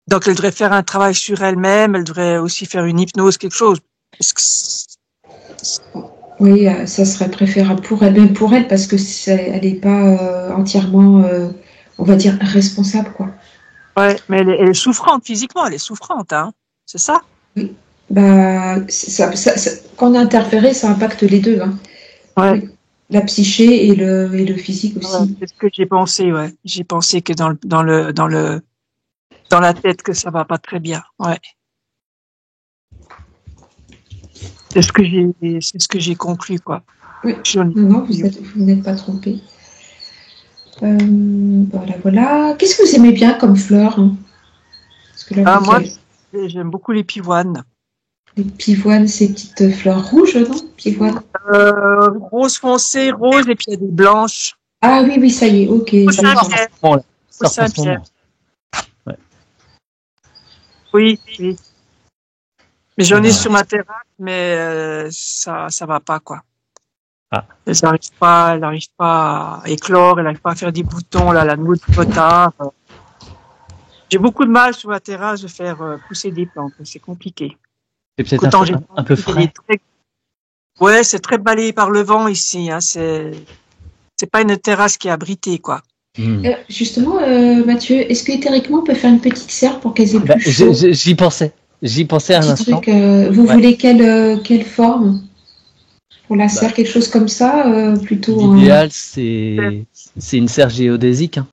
Donc elle devrait faire un travail sur elle-même, elle devrait aussi faire une hypnose, quelque chose. Parce que Oui, ça serait préférable pour elle, même pour elle, parce que elle n'est pas entièrement, on va dire, responsable, quoi. Ouais, mais elle est souffrante physiquement, elle est souffrante, hein. C'est ça? Oui. Bah, quand on a interféré, ça impacte les deux, hein. Ouais. Oui. La psyché et le physique Ouais, aussi. c'est ce que j'ai pensé, ouais. J'ai pensé que dans la tête que ça va pas très bien. Ouais. C'est ce que j'ai conclu, quoi. Oui. Je- Non, vous n'êtes pas trompé. Voilà. Qu'est-ce que vous aimez bien comme fleurs, hein? Parce que là, Ah, moi, vous j'aime beaucoup les pivoines. les pivoines, ces petites fleurs rouges, non? Pivoines. Rose foncé, rose, et puis il y a des blanches. Ah oui, ça y est, ok. Au Je vois. Saint-Pierre. Au Ça sort en ce Saint-Pierre. moment. Ouais. Oui, oui. Mais j'en ai Ah. sur ma terrasse, mais ça va pas, quoi. Ah. Elle n'arrive pas à éclore, elle n'arrive pas à faire des boutons, là, la noix de potard. J'ai beaucoup de mal sur ma terrasse de faire pousser des plantes, c'est compliqué. C'est peut-être Autant j'ai un peu elle frais. est très- Ouais, c'est très balayé par le vent ici, hein, c'est pas une terrasse qui est abritée, quoi. Justement, Mathieu, est-ce que théoriquement on peut faire une petite serre pour qu'elles aient Bah, plus chaud? j'y pensais. J'y pensais à un Petit instant. truc. Vous Ouais. voulez quelle forme pour la serre? Bah, Quelque chose comme ça, plutôt l'idéal, c'est une serre géodésique. Hein.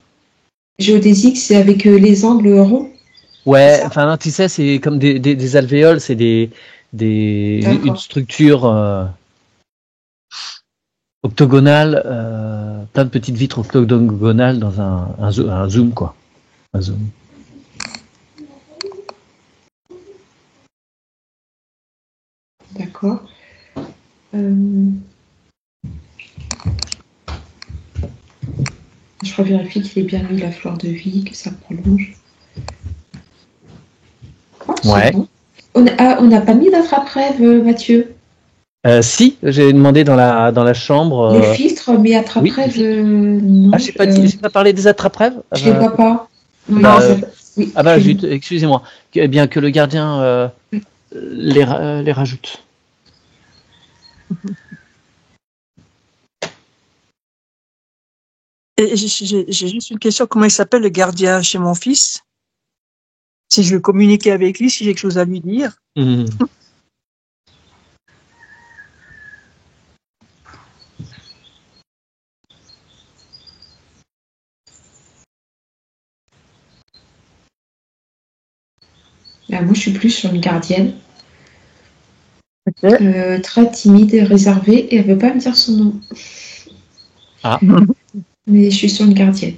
géodésique, c'est avec les angles ronds. Ouais, Ça. enfin, non, tu sais, c'est comme des alvéoles, c'est une D'accord. structure octogonale, plein de petites vitres octogonales dans un zoom, quoi. Un zoom. D'accord. Je revérifie qu'il ait bien mis la fleur de vie, que ça prolonge. Oh, Ouais. bon. On n'a pas mis d'attrape-rêve, Mathieu. Si, j'ai demandé dans la chambre. Les filtres, mais attrape-rêve, non. Ah, j'ai pas parlé des attrape-rêves. Je les vois pas. Oui, oui, Ah bah, excusez-moi. Eh bien, que le gardien les rajoute. Et j'ai juste une question, comment il s'appelle le gardien chez mon fils? Si je veux communiquer avec lui, si j'ai quelque chose à lui dire. Mmh. Moi, je suis plus sur une gardienne. Okay. Très timide et réservée, et elle veut pas me dire son nom. Ah. Mais je suis sur une gardienne.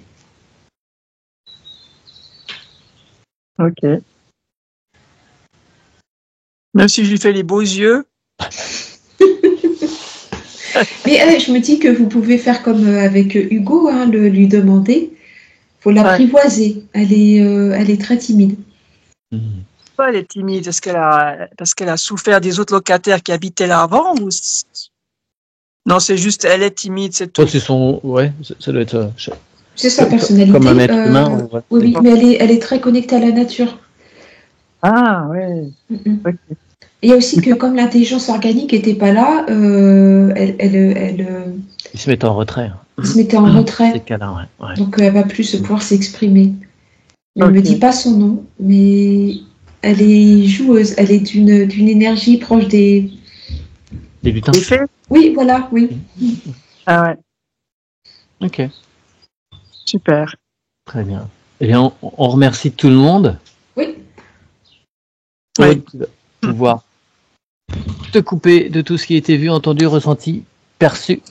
Ok. Même si je lui fais les beaux yeux. Mais je me dis que vous pouvez faire comme avec Hugo, hein, lui demander. Faut l'apprivoiser. Elle est très timide. Pourquoi elle est timide? Parce qu'elle a souffert des autres locataires qui habitaient là avant ou non, c'est juste elle est timide, c'est tout. C'est ça doit être. C'est sa personnalité. Comme un être humain. Oui, mais elle est très connectée à la nature. Ah ouais. Okay. Il y a aussi que comme l'intelligence organique n'était pas là, il se mettait en retrait. Il se mettait en retrait. Ces cas-là, ouais. Donc elle va plus pouvoir s'exprimer. Elle ne me dit pas son nom, mais elle est joueuse. Elle est d'une énergie proche des lutins. Oui, voilà, oui. Ah ouais. Ok. Super. Très bien. Eh bien, on remercie tout le monde. Oui. Pour pouvoir te couper de tout ce qui a été vu, entendu, ressenti, perçu.